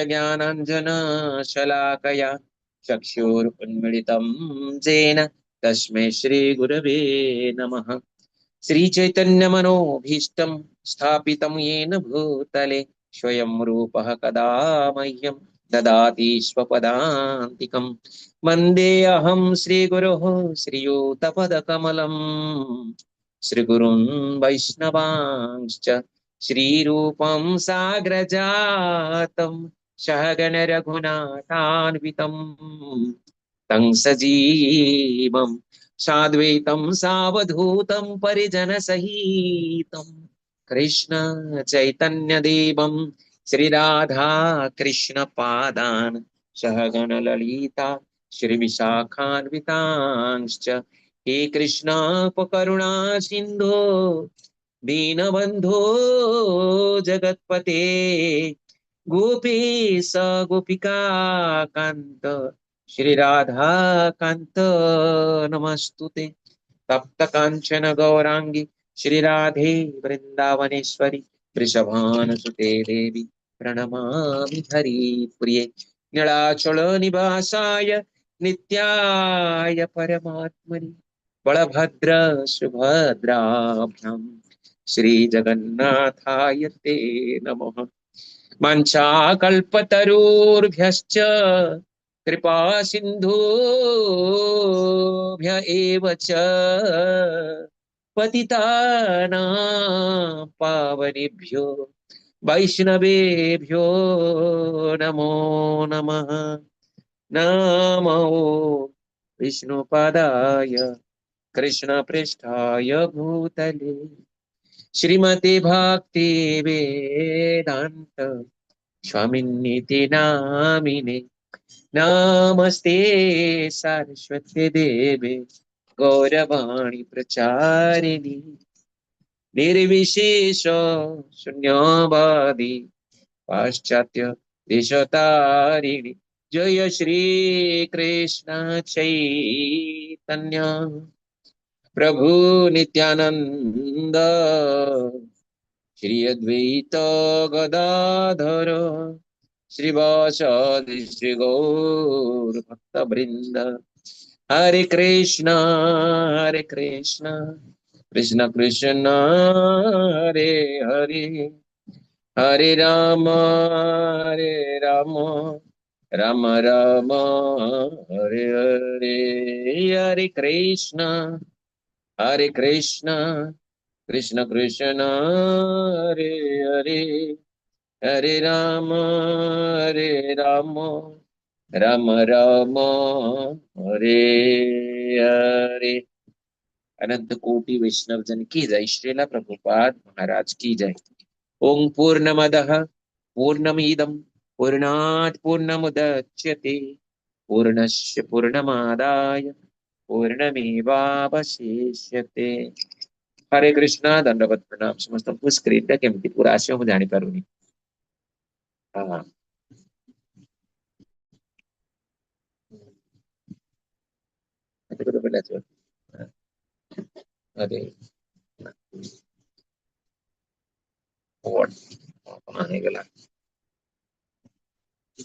ज्ञानाञ्जनशलाकया चक्षुरुन्मिलितं येन तस्मै श्रीगुरवे नमः। श्रीचैतन्यमनोभीष्टं स्थापितं येन भूतले स्वयं रूपः कदा मह्यं ददाति स्वपदान्तिकं। वन्देऽहं श्रीगुरोः श्रीयुतपदकमलम् श्रीगुरुन् वैष्णवांश्च श्रीरूपं साग्रजातं सहगण रघुनाथान्वितं तं सजीवं साद्वैतं सावधूतं परिजनसहितं कृष्ण चैतन्यदेवं श्रीराधा कृष्ण पादान् सहगण ललिता श्रीविशाखान्वितांश्च हे कृष्ण करुणा सिन्धो दीनबन्धो जगत्पते गोपीश गोपिका कान्त श्रीराधा कान्त नमस्तुते। तप्त कांचन गौरांगी श्रीराधे वृंदावनेश्वरी वृषभानुसुते देवी प्रणमामि हरिप्रिये। नीलाचल निवासाय नित्याय परमात्मने बलभद्र सुभद्राभ्यां श्रीजगन्नाथाय ते नमः। वाञ्छाकल्पतरुर्भ्यश्च कृपा सिन्धुभ्य एव च पतितानां पावनेभ्यो वैष्णवेभ्यो नमो नमः। नमो विष्णुपादाय कृष्णपृष्ठाय भूतले श्रीमते भक्ति वेदांत स्वामिन्निति नामिने नमस्ते सारस्वती देवे गौरवाणी प्रचारिणी निर्विशेष शून्यवादी पाश्चात्य देशतारिणी जय श्री कृष्ण चैतन्य प्रभु नित्यानंद श्री अद्वैत गदाधर श्रीवासादि श्री गौर भक्त वृंद हरे कृष्ण कृष्ण कृष्ण हरे हरे हरे राम राम राम हरे हरे। हरे कृष्ण कृष्ण कृष्ण हरे हरे हरे राम राम राम हरे हरे। अनंत कोटि वैष्णव जन की जय। श्रीला प्रभुपाद महाराज की जय। ओम पूर्णमदः पूर्णमिदं पूर्णात् पूर्णमुदच्यते पूर्णस्य पूर्णमादाय पूर्णमेवावशिष्यते। हरे कृष्णा दंडवत प्रणाम समस्त स्क्रीन टा केमती पूरा आशय मु जानि पारुनी। हाँ अरे व्हाट ହେଇଗଲା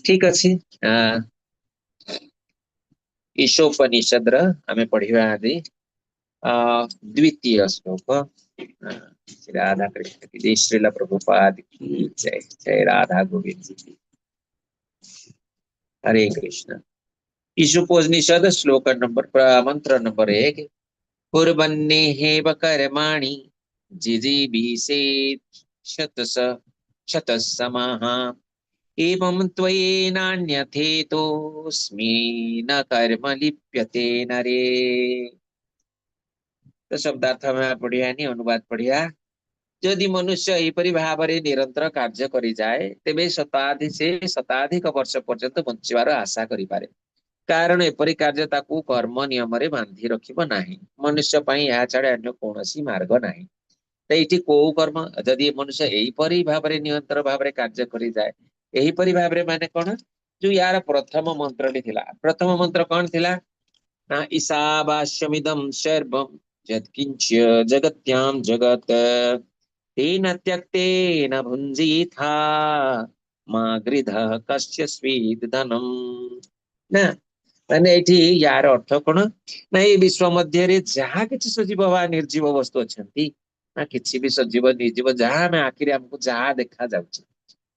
ठीक अच्छे। ईशोपनिषद आम पढ़ा आदि द्वितीय श्लोक। श्री राधा कृष्ण की जय। श्रील प्रभुपाद की जय। जय राधा गोविंद जी की। हरे कृष्ण। ईशोपनिषद श्लोक नंबर मंत्र नंबर 1। कुर्वन्नेहेव कर्माणि जिजीविषेत् शतस शतसमाः एवं त्वयेनान्यथेतोऽस्मि न कर्म लिप्यते नरे। तो शब्दार्थ में पढ़िया नहीं अनुवाद पढ़िया। जदि मनुष्य एपरी भाव में निरंतर कार्य करि जाए तेबे शताधि से शताधिक वर्ष पर्यंत बंचिबार आशा करि पारे। कारण एपरी कार्य ताकू कर्म नियम रे बांधी रखिब नाही। मनुष्य पई या छाड़ अन्य कोनोसी मार्ग नाही। तो एठी को कर्म जदि मनुष्य एपरी भाव में निरंतर भाव में कार्य करि जाए एहीपरी भाव में माने कोन जो यार प्रथम मंत्र थिला। प्रथम मंत्र कौन थिला ना ईशावास्यमिदं सर्वं यत्किंच जगत्यां जगत् तेन त्यक्तेन भुञ्जीथा माँ गृध कस्य स्वीद धनम ना ମାନେ ଏଇଠି ୟାର ଅର୍ଥ କଣ ନା ଏଇ ବିଶ୍ଵ ମଧ୍ୟରେ ଯାହା କିଛି ସଜୀବ ବା ନିର୍ଜୀବ ବସ୍ତୁ ଅଛନ୍ତି ନା କିଛି ବି ସଜୀବ ନିର୍ଜୀବ ଯାହା ଆମେ ଆଖିରେ ଆମକୁ ଯାହା ଦେଖା ଯାଉଛି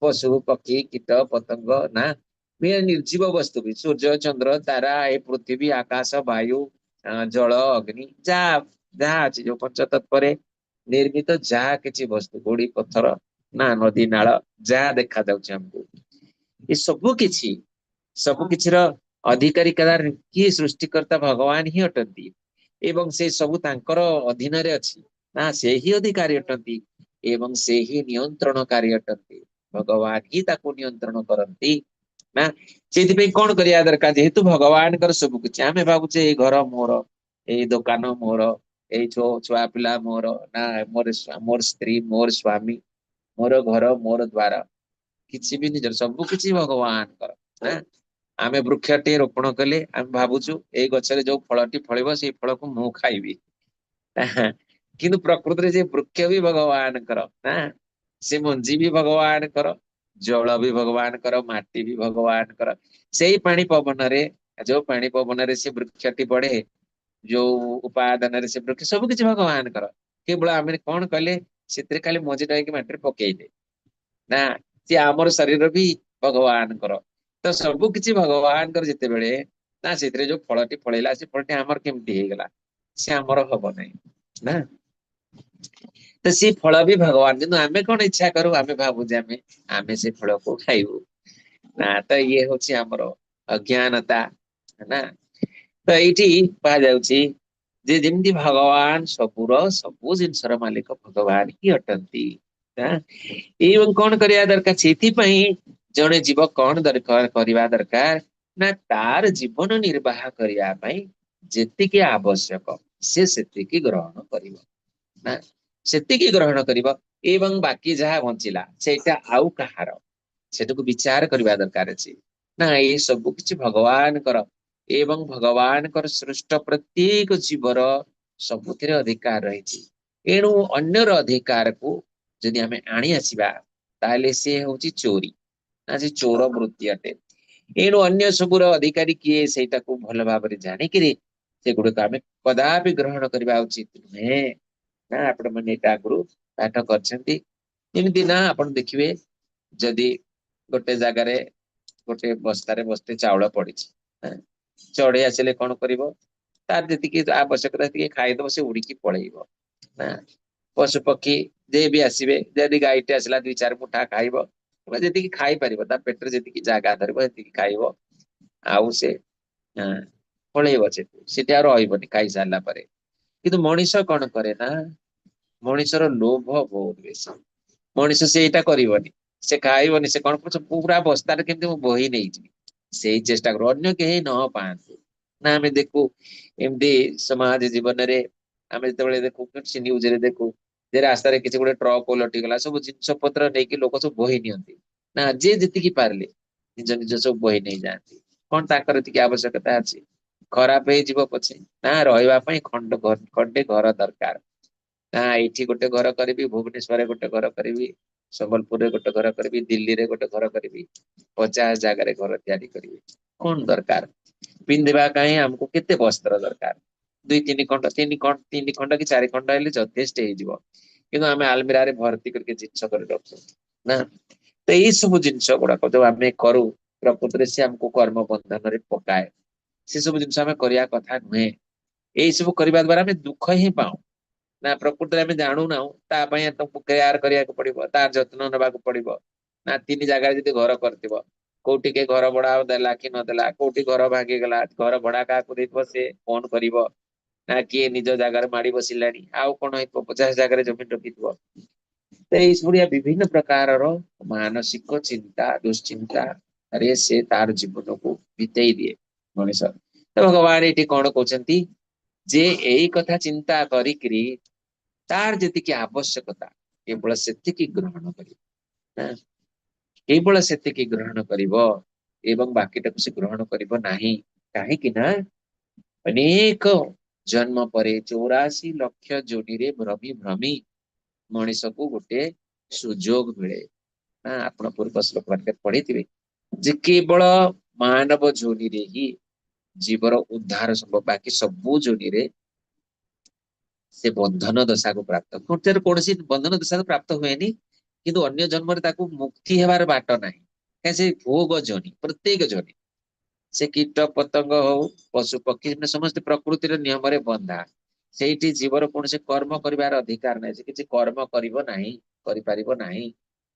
ପଶୁ ପକ୍ଷୀ କୀଟ ପତଙ୍ଗ ନା ନିର୍ଜୀବ ବସ୍ତୁ ବି ସୂର୍ଯ୍ୟ ଚନ୍ଦ୍ର ତାରା ଏ ପୃଥିବୀ ଆକାଶ ବାୟୁ ଜଳ ଅଗ୍ନି ଯାହା ଯାହା ଅଛି ଯୋଉ ପଞ୍ଚତତ୍ପରେ ନିର୍ମିତ ଯାହା କିଛି ବସ୍ତୁ ଗୋଡି ପଥର ନା ନଦୀ ନାଳ ଯାହା ଦେଖା ଯାଉଛି ଆମକୁ ଏ ସବୁ କିଛିର ଅଧିକାରୀ କିଏ ସୃଷ୍ଟିକର୍ତ୍ତା ଭଗବାନ ହିଁ ଅଟନ୍ତି ଏବଂ ସେ ସବୁ ତାଙ୍କର ଅଧୀନରେ ଅଛି ନା ସେ ହିଁ ଅଧିକାରୀ ଅଟନ୍ତି ଏବଂ ସେ ହିଁ ନିୟନ୍ତ୍ରଣକାରୀ ଅଟନ୍ତି ଭଗବାନ ହିଁ ତାକୁ ନିୟନ୍ତ୍ରଣ କରନ୍ତି ନା ସେଇଥିପାଇଁ କଣ କରିବା ଦରକାର ଯେହେତୁ ଭଗବାନଙ୍କର ସବୁ କିଛି ଆମେ ଭାବୁଛେ ଏଇ ଘର ମୋର ଏଇ ଦୋକାନ ମୋର ଏଇ ଛୁଆ ପିଲା ମୋର ନା ମୋର ସ୍ତ୍ରୀ ମୋର ସ୍ଵାମୀ ମୋର ଘର ମୋର ଦ୍ୱାର କିଛି ବି ନିଜର ସବୁ କିଛି ଭଗବାନଙ୍କର ନା ଆମେ ବୃକ୍ଷଟିଏ ରୋପଣ କଲେ ଆମେ ଭାବୁଛୁ ଏଇ ଗଛରେ ଯୋଉ ଫଳଟି ଫଳିବ ସେଇ ଫଳକୁ ମୁଁ ଖାଇବି କିନ୍ତୁ ପ୍ରକୃତିରେ ସେ ବୃକ୍ଷ ବି ଭଗବାନଙ୍କର ନା ସେ ମଞ୍ଜି ବି ଭଗବାନଙ୍କର ଜଳ ବି ଭଗବାନଙ୍କର ମାଟି ବି ଭଗବାନଙ୍କର ସେଇ ପାଣି ପବନରେ ଯୋଉ ପାଣି ପବନରେ ସେ ବୃକ୍ଷଟି ବଢେ ଯୋଉ ଉପାଦାନରେ ସେ ବୃକ୍ଷ ସବୁ କିଛି ଭଗବାନଙ୍କର କେବଳ ଆମେ କଣ କଲେ ସେଥିରେ ଖାଲି ମଞ୍ଜି ଟାକି ମାଟିରେ ପକେଇଲେ ନା ସିଏ ଆମର ଶରୀର ବି ଭଗବାନଙ୍କର ତ ସବୁ କିଛି ଭଗବାନଙ୍କର ଯେତେବେଳେ ନା ସେଥିରେ ଯୋଉ ଫଳଟି ଫଳେଇଲା ସେ ଫଳଟି ଆମର କେମିତି ହେଇଗଲା ସେ ଆମର ହବ ନାହିଁ ନା ତ ସେ ଫଳ ବି ଭଗବାନ କିନ୍ତୁ ଆମେ କଣ ଇଚ୍ଛା କରୁ ଆମେ ଭାବୁଛେ ଆମେ ସେ ଫଳକୁ ଖାଇବୁ ନା ତ ଇଏ ହଉଛି ଆମର ଅଜ୍ଞାନତା ନା ତ ଏଇଠି କୁହାଯାଉଛି ଯେ ଯେମିତି ଭଗବାନ ସବୁ ଜିନିଷର ମାଲିକ ଭଗବାନ ହିଁ ଅଟନ୍ତି ଏବଂ କଣ କରିବା ଦରକାର ସେଥିପାଇଁ ଜଣେ ଜୀବ କଣ ଦରକାର କରିବା ଦରକାର ନା ତାର ଜୀବନ ନିର୍ବାହ କରିବା ପାଇଁ ଯେତିକି ଆବଶ୍ୟକ ସେ ସେତିକି ଗ୍ରହଣ କରିବ ନା ସେତିକି ଗ୍ରହଣ କରିବ ଏବଂ ବାକି ଯାହା ବଞ୍ଚିଲା ସେଇଟା ଆଉ କାହାର ସେଟାକୁ ବିଚାର କରିବା ଦରକାର ଅଛି ନା ଏଇ ସବୁ କିଛି ଭଗବାନଙ୍କର ଏବଂ ଭଗବାନଙ୍କର ସୃଷ୍ଟ ପ୍ରତ୍ୟେକ ଜୀବର ସବୁଥିରେ ଅଧିକାର ରହିଛି ଏଣୁ ଅନ୍ୟର ଅଧିକାରକୁ ଯଦି ଆମେ ଆଣି ଆସିବା ତାହେଲେ ସେ ହଉଛି ଚୋରି ନା ସେ ଚୋର ବୃତ୍ତି ଅଟେ ଏଣୁ ଅନ୍ୟ ସବୁର ଅଧିକାରୀ କିଏ ସେଇଟାକୁ ଭଲ ଭାବରେ ଜାଣିକିରି ସେଗୁଡିକ ଆମେ କଦାପି ଗ୍ରହଣ କରିବା ଉଚିତ ନୁହେଁ ନା ଆପଣ ମାନେ ଏଇଟା ଆଗରୁ ପାଠ କରିଛନ୍ତି ଏମିତି ନା ଆପଣ ଦେଖିବେ ଯଦି ଗୋଟେ ଜାଗାରେ ଗୋଟେ ବସ୍ତାରେ ବସ୍ତେ ଚାଉଳ ପଡିଛି ଚଢେଇ ଆସିଲେ କଣ କରିବ ତାର ଯେତିକି ଆବଶ୍ୟକତା ସେତିକି ଖାଇଦବ ସେ ଉଡିକି ପଳେଇବ ନା ପଶୁ ପକ୍ଷୀ ଯିଏ ବି ଆସିବେ ଯଦି ଗାଈଟେ ଆସିଲା 2-4 ମୁଠା ଖାଇବ ଯେତିକି ଖାଇପାରିବ ତା ପେଟରେ ଯେତିକି ଜାଗା ଧରିବ ସେତିକି ଖାଇବ ଆଉ ସେ ପଳେଇବ ସେଠି ଆଉ ରହିବନି ଖାଇସାରିଲା ପରେ କିନ୍ତୁ ମଣିଷ କଣ କରେ ନା ମଣିଷର ଲୋଭ ବହୁତ ବେଶୀ ମଣିଷ ସେଇଟା କରିବନି ସେ ଖାଇବନି ସେ କଣ କରୁଛ ପୁରା ବସ୍ତାରେ କେମିତି ମୁଁ ବୋହି ନେଇଯିବି ସେଇ ଚେଷ୍ଟା କରୁ ଅନ୍ୟ କେହି ନ ପାଆନ୍ତୁ ନା ଆମେ ଦେଖୁ ଏମିତି ସମାଜ ଜୀବନରେ ଆମେ ଯେତେବେଳେ ଦେଖୁ ନ୍ୟୁଜରେ ଦେଖୁ ଯେ ରାସ୍ତାରେ କିଛି ଗୋଟେ ଟ୍ରକ ଓଲଟିଗଲା ସବୁ ଜିନିଷ ପତ୍ର ନେଇକି ଲୋକ ସବୁ ବୋହି ନିଅନ୍ତି ନା ଯିଏ ଯେତିକି ପାରିଲେ ନିଜ ନିଜ ସବୁ ବୋହି ନେଇଯାଆନ୍ତି କଣ ତାଙ୍କର ଏତିକି ଆବଶ୍ୟକତା ଅଛି ଖରାପ ହେଇଯିବ ପଛେ ନା ରହିବା ପାଇଁ ଖଣ୍ଡେ ଘର ଦରକାର ନା ଏଇଠି ଗୋଟେ ଘର କରିବି ଭୁବନେଶ୍ଵରରେ ଗୋଟେ ଘର କରିବି ସମ୍ବଲପୁରରେ ଗୋଟେ ଘର କରିବି ଦିଲ୍ଲୀରେ ଗୋଟେ ଘର କରିବି 50 ଜାଗାରେ ଘର ତିଆରି କରିବି କଣ ଦରକାର ପିନ୍ଧିବା କାହିଁ ଆମକୁ କେତେ ବସ୍ତ୍ର ଦରକାର 2-3 ଖଣ୍ଡ 3 ଖଣ୍ଡ କି 4 ଖଣ୍ଡ ହେଲେ ଯଥେଷ୍ଟ ହେଇଯିବ କିନ୍ତୁ ଆମେ ଆଲମିରାରେ ଭର୍ତ୍ତି କରିକି ଜିନିଷ କରି ରଖୁ ନା ତ ଏଇ ସବୁ ଜିନିଷ ଗୁଡାକ ଯୋଉ ଆମେ କରୁ ପ୍ରକୃତରେ ସେ ଆମକୁ କର୍ମ ବନ୍ଧନରେ ପକାଏ ସେ ସବୁ ଜିନିଷ ଆମେ କରିବା କଥା ନୁହେଁ ଏଇ ସବୁ କରିବା ଦ୍ଵାରା ଆମେ ଦୁଃଖ ହିଁ ପାଉ ନା ପ୍ରକୃତରେ ଆମେ ଜାଣୁନାହୁଁ ତା ପାଇଁ ତମକୁ କେୟାର କରିବାକୁ ପଡିବ ତାର ଯତ୍ନ ନେବାକୁ ପଡିବ ନା 3 ଜାଗାରେ ଯଦି ଘର କରିଥିବ କୋଉଠି କିଏ ଘର ଭଡା ଦେଲା କି ନଦେଲା କୋଉଠି ଘର ଭାଙ୍ଗିଗଲା ଘର ଭଡା କାହାକୁ ଦେଇଥିବ ସେ ଫୋନ କରିବ ନା କିଏ ନିଜ ଜାଗାରେ ମାଡି ବସିଲାଣି ଆଉ କଣ ହେଇଥିବ 50 ଜାଗାରେ ଜମି ରଖିଥିବ ତ ଏଇ ଭଳିଆ ବିଭିନ୍ନ ପ୍ରକାରର ମାନସିକ ଚିନ୍ତା ଦୁଶ୍ଚିନ୍ତା ଆରେ ସେ ତାର ଜୀବନକୁ ବିତେଇ ଦିଏ ମଣିଷ ତ ଭଗବାନ ଏଇଠି କଣ କହୁଛନ୍ତି ଯେ ଏଇ କଥା ଚିନ୍ତା କରିକିରି ତାର ଯେତିକି ଆବଶ୍ୟକତା କେବଳ ସେତିକି ଗ୍ରହଣ କରିବ କେବଳ ସେତିକି ଗ୍ରହଣ କରିବ ଏବଂ ବାକିଟାକୁ ସେ ଗ୍ରହଣ କରିବ ନାହିଁ କାହିଁକି ନା ଅନେକ ଜନ୍ମ ପରେ 84 ଲକ୍ଷ ଯୋନିରେ ଭ୍ରମି ଭ୍ରମି ମଣିଷକୁ ଗୋଟେ ସୁଯୋଗ ମିଳେ ଆପଣ ପୂର୍ବ ଶ୍ଲୋକ ମାନଙ୍କରେ ପଢିଥିବେ ଯେ କେବଳ ମାନବ ଯୋନିରେ ହିଁ ଜୀବର ଉଦ୍ଧାର ସମ୍ଭବ, ବାକି ସବୁ ଯୋନିରେ ସେ ବନ୍ଧନ ଦଶାକୁ ପ୍ରାପ୍ତ। କୌଣସି ବନ୍ଧନ ଦଶାକୁ ପ୍ରାପ୍ତ ହୁଏନି, କିନ୍ତୁ ଅନ୍ୟ ଜନ୍ମରେ ତାକୁ ମୁକ୍ତି ହେବାର ବାଟ ନାହିଁ। କାହିଁକି ସେ ଭୋଗ ଯୋନି, ପ୍ରତ୍ୟେକ ଯୋନି, ସେ କୀଟ ପତଙ୍ଗ ହଉ ପଶୁ ପକ୍ଷୀ ସମସ୍ତେ ପ୍ରକୃତିର ନିୟମରେ ବନ୍ଧା। ସେଇଠି ଜୀବର କୌଣସି କର୍ମ କରିବାର ଅଧିକାର ନାହିଁ, ସେ କିଛି କର୍ମ କରିବ ନାହିଁ, କରିପାରିବ ନାହିଁ।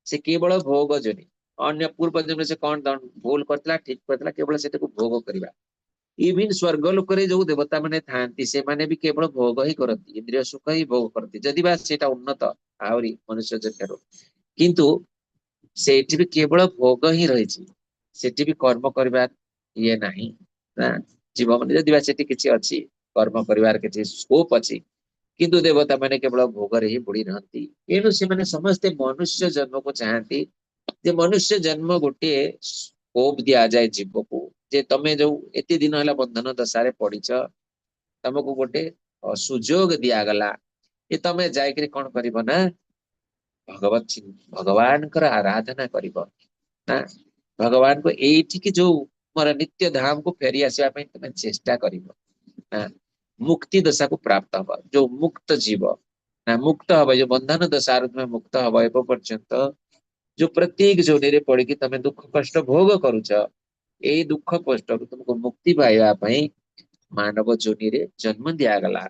ସେ କେବଳ ଭୋଗ ଯୋନି। ଅନ୍ୟ ପୂର୍ବ ଜନ୍ମରେ ସେ କଣ ଭୁଲ କରିଥିଲା ଠିକ କରିଥିଲା, କେବଳ ସେଟାକୁ ଭୋଗ କରିବା। ଇଭିନ୍ ସ୍ୱର୍ଗ ଲୋକରେ ଯୋଉ ଦେବତା ମାନେ ଥାଆନ୍ତି ସେମାନେ ବି କେବଳ ଭୋଗ ହିଁ କରନ୍ତି, ଇନ୍ଦ୍ରିୟ ସୁଖ ହିଁ ଭୋଗ କରନ୍ତି, ଯଦି ବା ସେଇଟା ଉନ୍ନତ ଆହୁରି ମନୁଷ୍ୟ ଜନ୍ମରୁ। କିନ୍ତୁ ସେଇଠି ବି କେବଳ ଭୋଗ ହିଁ ରହିଛି, ସେଠି ବି କର୍ମ କରିବା ଇଏ ନାହିଁ ନା। ଜୀବ ମାନେ ଯଦି ବା ସେଠି କିଛି ଅଛି, କର୍ମ କରିବାର କିଛି ସ୍କୋପ ଅଛି, କିନ୍ତୁ ଦେବତା ମାନେ କେବଳ ଭୋଗରେ ହିଁ ବୁଡି ରହନ୍ତି। ଏଣୁ ସେମାନେ ସମସ୍ତେ ମନୁଷ୍ୟ ଜନ୍ମକୁ ଚାହାନ୍ତି, ଯେ ମନୁଷ୍ୟ ଜନ୍ମ ଗୋଟିଏ ସ୍କୋପ ଦିଆଯାଏ ଜୀବକୁ, ଯେ ତମେ ଯୋଉ ଏତେ ଦିନ ହେଲା ବନ୍ଧନ ଦଶାରେ ପଡିଛ, ତମକୁ ଗୋଟେ ସୁଯୋଗ ଦିଆଗଲା ଯେ ତମେ ଯାଇକିରି କଣ କରିବ ନା ଭଗବାନଙ୍କର ଆରାଧନା କରିବ ନା, ଭଗବାନଙ୍କୁ ଏଇଠିକି ଯୋଉ ମୋର ନିତ୍ୟ ଧାମକୁ ଫେରି ଆସିବା ପାଇଁ ତମେ ଚେଷ୍ଟା କରିବ ନା, ମୁକ୍ତି ଦଶାକୁ ପ୍ରାପ୍ତ ହବ। ଯୋଉ ମୁକ୍ତ ଜୀବ ନା ମୁକ୍ତ ହବ, ଯୋଉ ବନ୍ଧନ ଦଶାରୁ ତୁମେ ମୁକ୍ତ ହବ, ଏବେ ପର୍ଯ୍ୟନ୍ତ ଯୋଉ ପ୍ରତ୍ୟେକ ଯୋନିରେ ପଡିକି ତମେ ଦୁଃଖ କଷ୍ଟ ଭୋଗ କରୁଛ, ଏଇ ଦୁଃଖ କଷ୍ଟରୁ ତୁମକୁ ମୁକ୍ତି ପାଇବା ପାଇଁ ମାନବ ଯୋନିରେ ଜନ୍ମ ଦିଆଗଲା।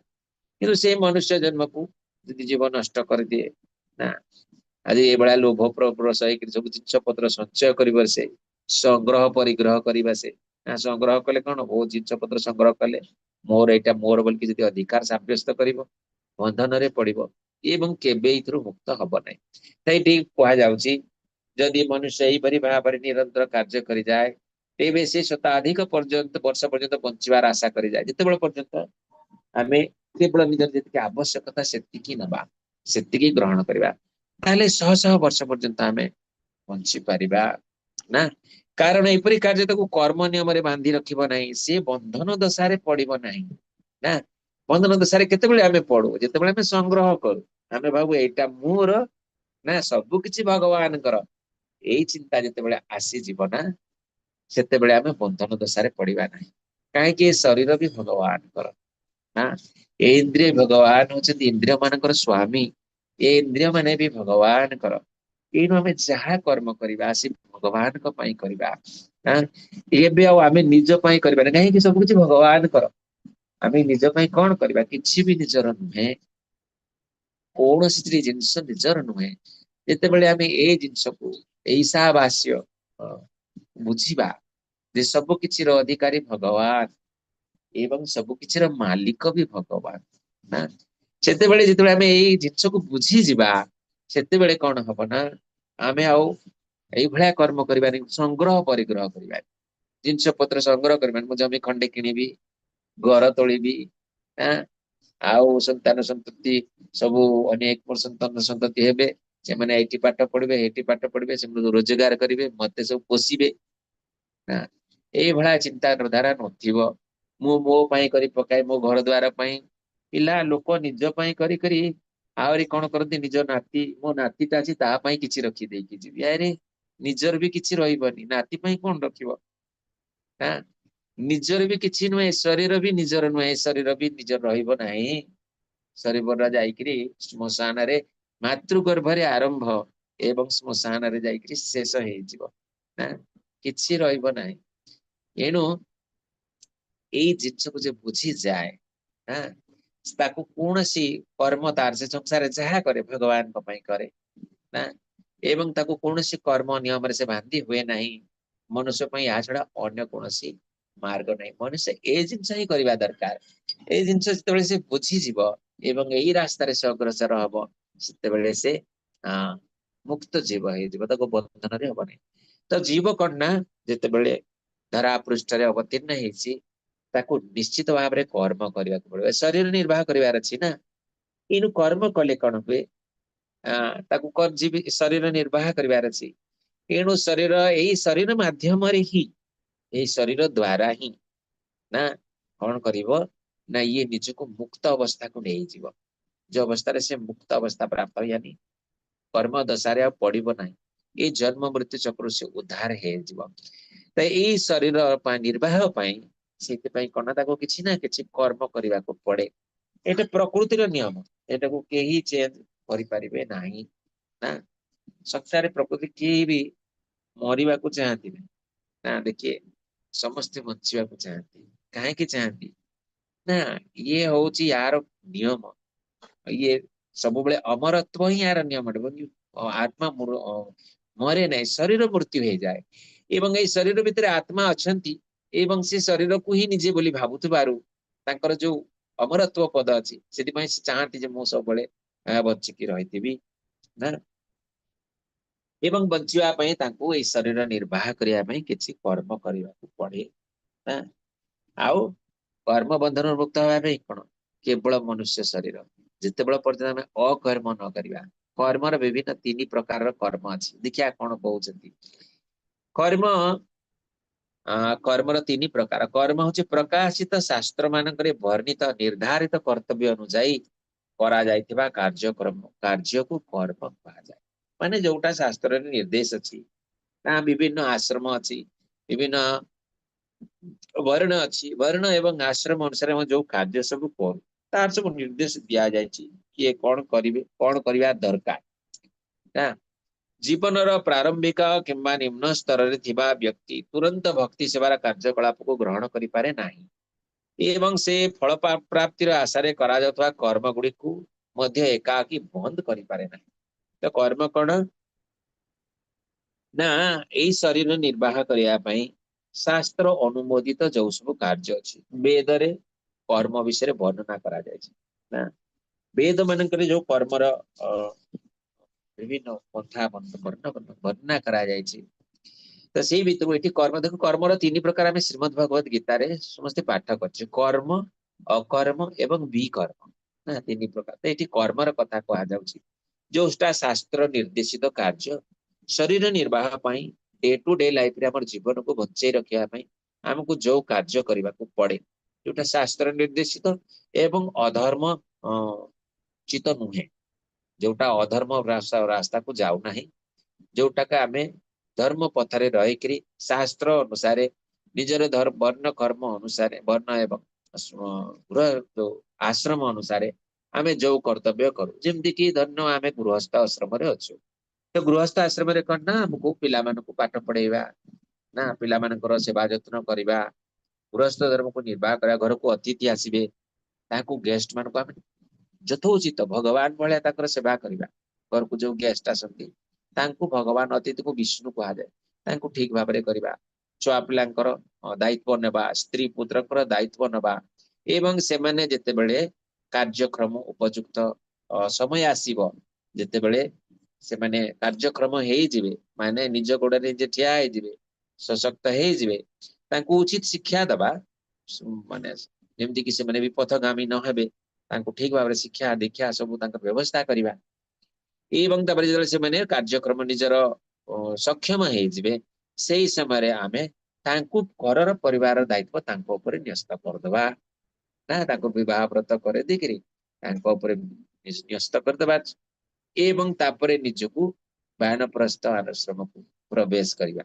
କିନ୍ତୁ ସେ ମନୁଷ୍ୟ ଜନ୍ମକୁ ଯଦି ଜୀବ ନଷ୍ଟ କରିଦିଏ ନା, ଆଜି ଏଇଭଳିଆ ଲୋଭ ପ୍ରବଳ ସହିକି ସବୁ ଜିନିଷ ପତ୍ର ସଞ୍ଚୟ କରିବ ସେ, ସଂଗ୍ରହ ପରିଗ୍ରହ କରିବା ସେ, ସଂଗ୍ରହ କଲେ କଣ ବହୁତ ଜିନିଷ ପତ୍ର ସଂଗ୍ରହ କଲେ ମୋର ଏଇଟା ମୋର ବୋଲିକି ଯଦି ଅଧିକାର ସାବ୍ୟସ୍ତ କରିବ, ବନ୍ଧନରେ ପଡିବ ଏବଂ କେବେ ଏଇଥିରୁ ମୁକ୍ତ ହବ ନାହିଁ। ସେଇଠି କୁହାଯାଉଛି ଯଦି ମନୁଷ୍ୟ ଏହିପରି ଭାବରେ ନିରନ୍ତର କାର୍ଯ୍ୟ କରିଯାଏ, ତେବେ ସେ ଶତାଧିକ ପର୍ଯ୍ୟନ୍ତ ବର୍ଷ ପର୍ଯ୍ୟନ୍ତ ବଞ୍ଚିବାର ଆଶା କରିଯାଏ। ଯେତେବେଳେ ପର୍ଯ୍ୟନ୍ତ ଆମେ କେବଳ ନିଜର ଯେତିକି ଆବଶ୍ୟକତା ସେତିକି ନବା, ସେତିକି ଗ୍ରହଣ କରିବା, ତାହେଲେ ଶହ ଶହ ବର୍ଷ ପର୍ଯ୍ୟନ୍ତ ଆମେ ବଞ୍ଚି ପାରିବା ନା। କାରଣ ଏପରି କାର୍ଯ୍ୟ ତାକୁ କର୍ମ ନିୟମରେ ବାନ୍ଧି ରଖିବ ନାହିଁ, ସେ ବନ୍ଧନ ଦଶାରେ ପଡିବ ନାହିଁ ନା। ବନ୍ଧନ ଦଶାରେ କେତେବେଳେ ଆମେ ପଡୁ, ଯେତେବେଳେ ଆମେ ସଂଗ୍ରହ କରୁ, ଆମେ ଭାବୁ ଏଇଟା ମୋର ନା ସବୁ କିଛି ଭଗବାନଙ୍କର, ଏଇ ଚିନ୍ତା ଯେତେବେଳେ ଆସିଯିବ ନା, ସେତେବେଳେ ଆମେ ବନ୍ଧନ ଦଶାରେ ପଡିବା ନାହିଁ। କାହିଁକି ଏ ଶରୀର ବି ଭଗବାନଙ୍କର ନା, ଏ ଇନ୍ଦ୍ରିୟ ଭଗବାନ ହଉଛନ୍ତି ଇନ୍ଦ୍ରିୟ ମାନଙ୍କର ସ୍ଵାମୀ, ଏ ଇନ୍ଦ୍ରିୟ ମାନେ ବି ଭଗବାନଙ୍କର। ଏଇନୁ ଆମେ ଯାହା କର୍ମ କରିବା ସେ ଭଗବାନଙ୍କ ପାଇଁ କରିବା। ଏବେ ଆଉ ଆମେ ନିଜ ପାଇଁ କରିବାନି, କାହିଁକି ସବୁ କିଛି ଭଗବାନଙ୍କର। ଆମେ ନିଜ ପାଇଁ କଣ କରିବା, କିଛି ବି ନିଜର ନୁହେଁ, କୌଣସି ଜିନିଷ ନିଜର ନୁହେଁ। ଯେତେବେଳେ ଆମେ ଏଇ ଜିନିଷକୁ ଈଶାବାସ୍ୟ ବୁଝିବା ଯେ ସବୁ କିଛିର ଅଧିକାରୀ ଭଗବାନ ଏବଂ ସବୁ କିଛିର ମାଲିକ ବି ଭଗବାନ ନା, ସେତେବେଳେ ଯେତେବେଳେ ଆମେ ଏଇ ଜିନିଷକୁ ବୁଝିଯିବା, ସେତେବେଳେ କଣ ହବ ନା, ଆମେ ଆଉ ଏଇଭଳିଆ କର୍ମ କରିବାନି, ସଂଗ୍ରହ ପରିଗ୍ରହ କରିବାନି, ଜିନିଷ ପତ୍ର ସଂଗ୍ରହ କରିବାନି। ମୁଁ ଜମି ଖଣ୍ଡେ କିଣିବି, ଘର ତୋଳିବି, ଆଉ ସନ୍ତାନ ସନ୍ତତି ସବୁ ଅନେକ ସନ୍ତାନ ସନ୍ତତି ହେବେ, ସେମାନେ ଏଇଠି ପାଠ ପଢିବେ, ଏଇଠି ପାଠ ପଢିବେ, ସେମାନେ ରୋଜଗାର କରିବେ, ମତେ ସବୁ ପୋଷିବେ ନା, ଏଇଭଳିଆ ଚିନ୍ତା ଧାରା ନଥିବ। ମୁଁ ମୋ ପାଇଁ କରି ପକାଏ, ମୋ ଘର ଦ୍ୱାର ପାଇଁ, ପିଲା ଲୋକ ନିଜ ପାଇଁ କରି କରି ଆହୁରି କଣ କରନ୍ତି, ନିଜ ନାତି, ମୋ ନାତିଟା ଅଛି ତା ପାଇଁ କିଛି ରଖିଦେଇକି ଯିବି, ଆରେ ନିଜର ବି କିଛି ରହିବନି, ନାତି ପାଇଁ କଣ ରଖିବ ନା। ନିଜର ବି କିଛି ନୁହେଁ, ଶରୀର ବି ନିଜର ନୁହେଁ, ଶରୀର ବି ନିଜର ରହିବ ନାହିଁ। ସରିବର ଯାଇକିରି ଶ୍ମଶାନରେ ମାତୃ ଗର୍ଭରେ ଆରମ୍ଭ ଏବଂ ଶ୍ମଶାନରେ ଯାଇକିରି ଶେଷ ହେଇଯିବ ନା, କିଛି ରହିବ ନାହିଁ। ଏଣୁ ଏଇ ଜିନିଷକୁ ଯେ ବୁଝିଯାଏ ନା, ତାକୁ କୌଣସି କର୍ମ ତାର ସେ ସଂସାରରେ ଯାହା କରେ ଭଗବାନଙ୍କ ପାଇଁ କରେ ନା, ଏବଂ ତାକୁ କୌଣସି କର୍ମ ନିୟମରେ ସେ ବାନ୍ଧି ହୁଏ ନାହିଁ। ମନୁଷ୍ୟ ପାଇଁ ଏହା ଛଡା ଅନ୍ୟ କୌଣସି ମାର୍ଗ ନାହିଁ। ମନୁଷ୍ୟ ଏଇ ଜିନିଷ ହିଁ କରିବା ଦରକାର। ଏଇ ଜିନିଷ ଯେତେବେଳେ ସେ ବୁଝିଯିବ ଏବଂ ଏଇ ରାସ୍ତାରେ ସେ ଅଗ୍ରସର ହବ, ସେତେବେଳେ ସେ ଆ ମୁକ୍ତ ଜୀବ ହେଇଯିବ, ତାକୁ ବନ୍ଧନରେ ହବନି। ତ ଜୀବ କଣ ନା, ଯେତେବେଳେ ଧରା ପୃଷ୍ଠରେ ଅବତୀର୍ଣ୍ଣ ହେଇଛି, ତାକୁ ନିଶ୍ଚିତ ଭାବରେ କର୍ମ କରିବାକୁ ପଡିବ, ଶରୀର ନିର୍ବାହ କରିବାର ଅଛି ନା। ଏଇନୁ କର୍ମ କଲେ କଣ ହୁଏ, ତାକୁ ଶରୀର ନିର୍ବାହ କରିବାର ଅଛି। ଏଣୁ ଶରୀର, ଏଇ ଶରୀର ମାଧ୍ୟମରେ ହିଁ, ଏଇ ଶରୀର ଦ୍ଵାରା ହିଁ ନା କଣ କରିବ ନା, ଇଏ ନିଜକୁ ମୁକ୍ତ ଅବସ୍ଥାକୁ ନେଇଯିବ। ଯୋଉ ଅବସ୍ଥାରେ ସେ ମୁକ୍ତ ଅବସ୍ଥା ପ୍ରାପ୍ତ, କର୍ମ ଦଶାରେ ଆଉ ପଡିବ ନାହିଁ। ये जन्म मृत्यु चक्र से उद्धार हे जीव तो यही शरीर निर्वाह पाई से कौन ताको किसी ना किसी कर्म करने को पड़े एटा प्रकृतिर नियम एटा को केही चेंज करि परिबे नाही ना संसार प्रकृति केही भी मरिबा को चाहती ना देखिए समस्ते बचिबा को चाहती काहे की चाहती ना ये होची यार नियम ये सब बेले अमरत्व ही यार नियम आत्मा मरे नहीं शरीर मृत्यु हो जाए एवं ये शरीर भितर आत्मा अछंती एवं से शरीर को ही निजे बोली भाबुथबारु तांकर जो अमरत्व पद अछि सेति पई से चाहती जे मो सब बेले बचिकी रहिथिबी ना एवं बचिवा पई तांको ए शरीर निर्वाह करिया पई किछि कर्म करिवा को पड़े ना आउ कर्म बंधन मुक्त हवा पई कोन केवल मनुष्य शरीर जितेबेले पर्यंत आमे अकर्म न करिवा कर्मर विभिन्न तीन प्रकार कर्म अछि देखिया कोन कहउछंती कर्म कर्मर तीन प्रकार कर्म हूँ प्रकाशित शास्त्र मानक वर्णित निर्धारित कर्तव्य अनुजाई करा जाइथिबा कार्यक्रम कार्य को कर्म कहा जाए माने जोटा शास्त्र निर्देश अछि ना विभिन्न आश्रम अछि विभिन्न वर्ण अछि वर्ण एवं आश्रम अनुसार हम जो कार्य सब करू तार सब निर्देश दिया जायछि किए कोन करिवे कोन करिया दरकार ना जीवनर प्रारंभिक किंबा निम्न स्तर रे थिबा व्यक्ति तुरंत भक्ति सेवार कार्यकलाप को ग्रहण करि पारे नाही एवं से फल प्राप्तिर आशा रे करा जातवा कर्म गुडी को मध्य एकाकी बंद करि पारे नाही तो कर्म कोन ना एई शरीर निर्वाह करिया पई शास्त्र अनुमोदित जो सब कार्य अछि वेद रे कर्म विषय वर्णना करा जाय छै ना वेद मानकर जो कर्मर विभिन्न पंथा वर्णना करा जाय छै तो से भितर एठी कर्म देखो कर्मर तीन प्रकार आमे श्रीमद् भगवत गीता रे समस्त पाठ करछे कर्म अकर्म एवं विकर्म ना तीन प्रकार तो एठी कर्मर कथा कहा जाउछि जोटा शास्त्र निर्देशित कार्य शरीर निर्वाह पाई डे टू डे लाइफ रे हमर जीवन को बचाई रखिया पाई हमको जो कार्य करबा को पड़े जोटा शास्त्र निर्देशित एवं अधर्म चित नुहे जोटा अधर्म रास्ता को जाऊ नाही जोटा का आमे धर्म पथरे रहिकरी शास्त्र अनुसार निजर धर्म वर्ण कर्म अनुसार वर्ण एवं जो आश्रम अनुसार आमे जो कर्तव्य करू जेमति कि धन्य आमे गृहस्थ आश्रम रे अछु तो गृहस्थ आश्रम रे कन ना हमको पिला मानको पाठ पढेबा ना पिला मानकर सेवा जत्न करबा गृहस्थ धर्म को निर्वाह करा घर को अतिथि आसीबे ताको गेस्ट मानको आमे यथोचित भगवान भलिया ताकर सेवा करबा घर को जो गेस्ट आसंती तांको भगवान अतिथि को विष्णु कहा जाए तांको ठीक भाव रे करबा छुआ पिलांकर दायित्व नेबा स्त्री पुत्रकर दायित्व नेबा एवं से माने जेते बेले कार्यक्रम उपयुक्त समय आसीबो जेते बेले से माने कार्यक्रम हेई जिवे माने निज गोड़ रे जे ठिया हेई जिवे सशक्त हेई जिवे तांको उचित शिक्षा दबा माने जेमति कि से माने विपथगामी न हेबे तांको ठीक भाव रे शिक्षा दीक्षा सब तांको व्यवस्था करबा एवं तापर जे से माने कार्यक्रम निजर सक्षम हेई जिवे सेही समय रे आमे तांको घरर परिवार दायित्व तांको ऊपर न्यस्त करदबा ना तांको विवाह व्रत करे देखिरी तांको ऊपर न्यस्त करदबा एवं तापर निजको बानप्रस्थ आश्रम को प्रवेश करबा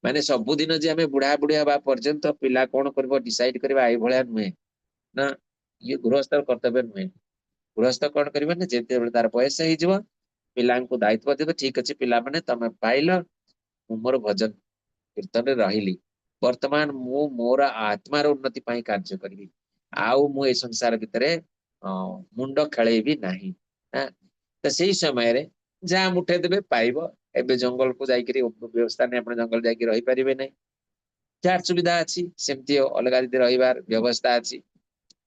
माने सबुदिन जे आमे बुढ़ा बुढ़ी हवा पर्यंत पिला कोन करबो डिसाइड करबा एई भलिया नुहे ना ये गृहस्थ कर्तव्य नुहे गृहस्थ कोन करबा ने जेते बेले तार बयस हेई जिवो पिलांको दायित्व देबे ठीक अछि पिला माने तमे पाइलो मोर भजन कीर्तन रहिली वर्तमान मु मोर आत्मार उन्नति पाई कार्य करबी आउ मु ए संसार भितरे मुंड खेलेबी नाही तो सही समय रे जहाँ मुठे देबे पाइबो एबे जंगल को जाइकरी व्यवस्था ने अपन जंगल जाइकरी रही परिबे नै जार सुविधा अछि सेमति अलगा रीति रहिबार व्यवस्था अछि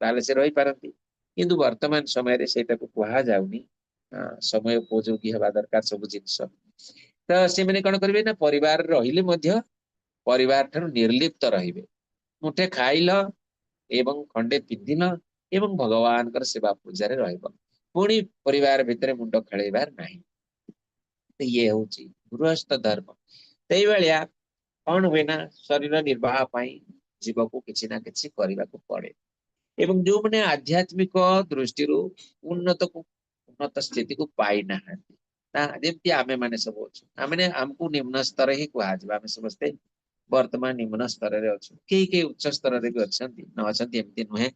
ताले से रही पारंती किंतु वर्तमान समय रे सेटा को कुहा जाउनी समय उपयोगी हेबा दरकार सब जिंस तो से माने कोन करबे ना परिवार रहिले मध्य परिवार ठाରୁ निर्लिप्त रहिबे मुठे खाइल एवं खंडे पिंदिल एवं भगवान कर सेवा पूजा रे रहइबो पुणी परिवार भितर मुंड खेलैबार नाही तो ये होची गृहस्थ धर्म तई बेलिया कौन हुए ना शरीर निर्वाह पाई जीव को किछि ना किछि करबा को पड़े एवं जो माने आध्यात्मिक दृष्टि उन्नत को उन्नत स्थिति को पाई ना ଯେମିତି ଆମେ ମାନେ ସବୁ ଅଛୁ ଆମେ ଆମକୁ ନିମ୍ନ ସ୍ତର ହିଁ କୁହାଯିବ। ଆମେ ସମସ୍ତେ ବର୍ତ୍ତମାନ ନିମ୍ନ ସ୍ତରରେ ଅଛୁ, କେହି ଉଚ୍ଚ ସ୍ତରରେ ବି ଅଛନ୍ତି ନ ଅଛନ୍ତି ଏମିତି ନୁହେଁ।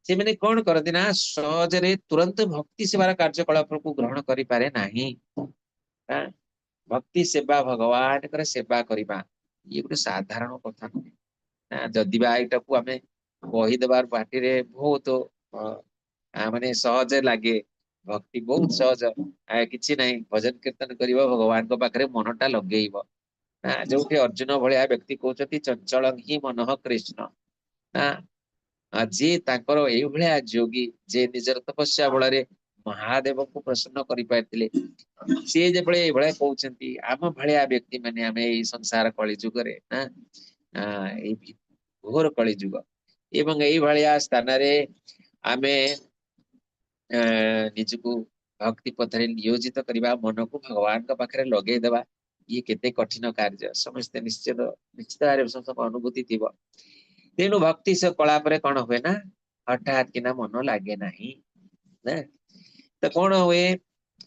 ସେମାନେ କଣ କରନ୍ତି ନା ସହଜରେ ତୁରନ୍ତ ଭକ୍ତି ସେବାର କାର୍ଯ୍ୟକଳାପକୁ ଗ୍ରହଣ କରିପାରେ ନାହିଁ। ଭକ୍ତି ସେବା ଭଗବାନଙ୍କର ସେବା କରିବା ଇଏ ଗୋଟେ ସାଧାରଣ କଥା ନୁହେଁ। ଯଦି ବା ଏଇଟାକୁ ଆମେ କହିଦେବାର ପାଟିରେ ବହୁତ ମାନେ ସହଜ ଲାଗେ, ଭକ୍ତି ବହୁତ ସହଜ, କିଛି ନାହିଁ ଭଜନ କୀର୍ତ୍ତନ କରିବ ଭଗବାନଙ୍କ ପାଖରେ ମନଟା ଲଗେଇବ। ଯୋଉଠି ଅର୍ଜୁନ ଭଳିଆ ବ୍ୟକ୍ତି କହୁଛନ୍ତି ଚଞ୍ଚଳ ହିଁ ମନଃ କୃଷ୍ଣ। ଯିଏ ତାଙ୍କର ଏଇଭଳିଆ ଯୋଗୀ ଯେ ନିଜର ତପସ୍ୟା ବଳରେ ମହାଦେବଙ୍କୁ ପ୍ରସନ୍ନ କରିପାରିଥିଲେ, ସିଏ ଯେଭଳି ଏଇଭଳିଆ କହୁଛନ୍ତି ଆମ ଭଳିଆ ବ୍ୟକ୍ତି ମାନେ ଆମେ ଏଇ ସଂସାର କଳି ଯୁଗରେ ଏଇ ଘୋର କଳି ଯୁଗ ଏବଂ ଏଇଭଳିଆ ସ୍ଥାନରେ ଆମେ ନିଜକୁ ଭକ୍ତି ପଥରେ ନିୟୋଜିତ କରିବା, ମନକୁ ଭଗବାନଙ୍କ ପାଖରେ ଲଗେଇଦବା, ଇଏ କେତେ କଠିନ କାର୍ଯ୍ୟ ସମସ୍ତେ ନିଶ୍ଚିତ ଭାବରେ ସମସ୍ତଙ୍କ ଅନୁଭୂତି ଥିବ। ତେଣୁ ଭକ୍ତି ସେ କଳାପରେ କଣ ହୁଏ ନା ହଠାତ୍ କିନା ମନ ଲାଗେ ନାହିଁ। ତ କଣ ହୁଏ,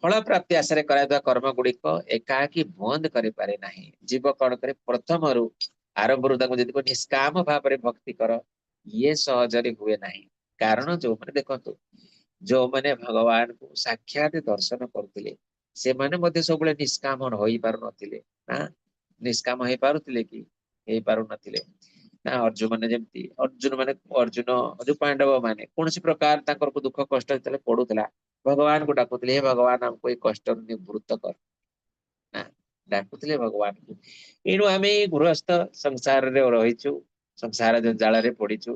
ଫଳ ପ୍ରାପ୍ତି ଆଶାରେ କରାଯାଉଥିବା କର୍ମ ଗୁଡିକ ଏକାକି ବନ୍ଦ କରିପାରେ ନାହିଁ। ଜୀବ କଣ କରେ, ପ୍ରଥମରୁ ଆରମ୍ଭରୁ ତାଙ୍କୁ ଯଦି ନିଷ୍କାମ ଭାବରେ ଭକ୍ତି କର, ଇଏ ସହଜରେ ହୁଏ ନାହିଁ। କାରଣ ଯୋଉମାନେ ଦେଖନ୍ତୁ, ଯୋଉମାନେ ଭଗବାନଙ୍କୁ ସାକ୍ଷାତ ଦର୍ଶନ କରୁଥିଲେ ସେମାନେ ମଧ୍ୟ ସବୁବେଳେ ନିଷ୍କାମ ହୋଇପାରୁନଥିଲେ। ନିଷ୍କାମ ହେଇପାରୁଥିଲେ କି? ହେଇପାରୁନଥିଲେ। ଅର୍ଜୁନ ଯେମିତି ଅର୍ଜୁନ ଯୋଉ ପାଣ୍ଡବ ମାନେ କୌଣସି ପ୍ରକାର ତାଙ୍କର ଦୁଃଖ କଷ୍ଟ ଯେତେବେଳେ ପଡୁଥିଲା ଭଗବାନଙ୍କୁ ଡାକୁଥିଲେ, ହେ ଭଗବାନ ଆମକୁ ଏଇ କଷ୍ଟରୁ ନିବୃତ୍ତ କର। ଡାକୁଥିଲେ ଭଗବାନଙ୍କୁ। ଏଣୁ ଆମେ ଗୃହସ୍ଥ ସଂସାରରେ ରହିଛୁ, ସଂସାର ଜାଳରେ ପଡିଛୁ।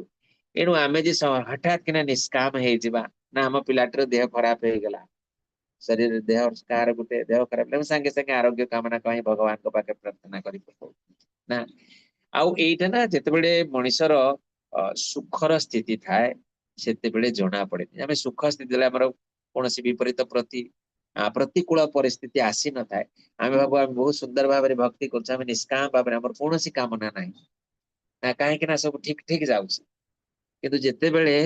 ଏଣୁ ଆମେ ଯେ ହଠାତ୍ କିନା ନିଷ୍କାମ ହେଇଯିବା, ନା ଆମ ପିଲାଟିର ଦେହ ଖରାପ ହେଇଗଲା, ଶରୀର ଦେହ କାହାର ଗୋଟେ ଦେହ ଖରାପ ହେଲେ ସାଙ୍ଗେ ସାଙ୍ଗେ ଆରୋଗ୍ୟ କାମନା ପାଇଁ ଭଗବାନଙ୍କ ପାଖରେ ପ୍ରାର୍ଥନା କରି ପକଉ ନା। ଆଉ ଏଇଟା ନା ଯେତେବେଳେ ମଣିଷର ସୁଖର ସ୍ଥିତି ଥାଏ ସେତେବେଳେ ଜଣା ପଡେନି। ଆମେ ସୁଖ ସ୍ଥିତି ହେଲେ ଆମର କୌଣସି ବିପରୀତ ପ୍ରତିକୂଳ ପରିସ୍ଥିତି ଆସିନଥାଏ, ଆମେ ଭାବୁ ଆମେ ବହୁତ ସୁନ୍ଦର ଭାବରେ ଭକ୍ତି କରୁଛୁ, ଆମେ ନିଷ୍କାମ ଭାବରେ ଆମର କୌଣସି କାମନା ନାହିଁ, କାହିଁକି ନା ସବୁ ଠିକ ଠିକ ଯାଉଛି। କିନ୍ତୁ ଯେତେବେଳେ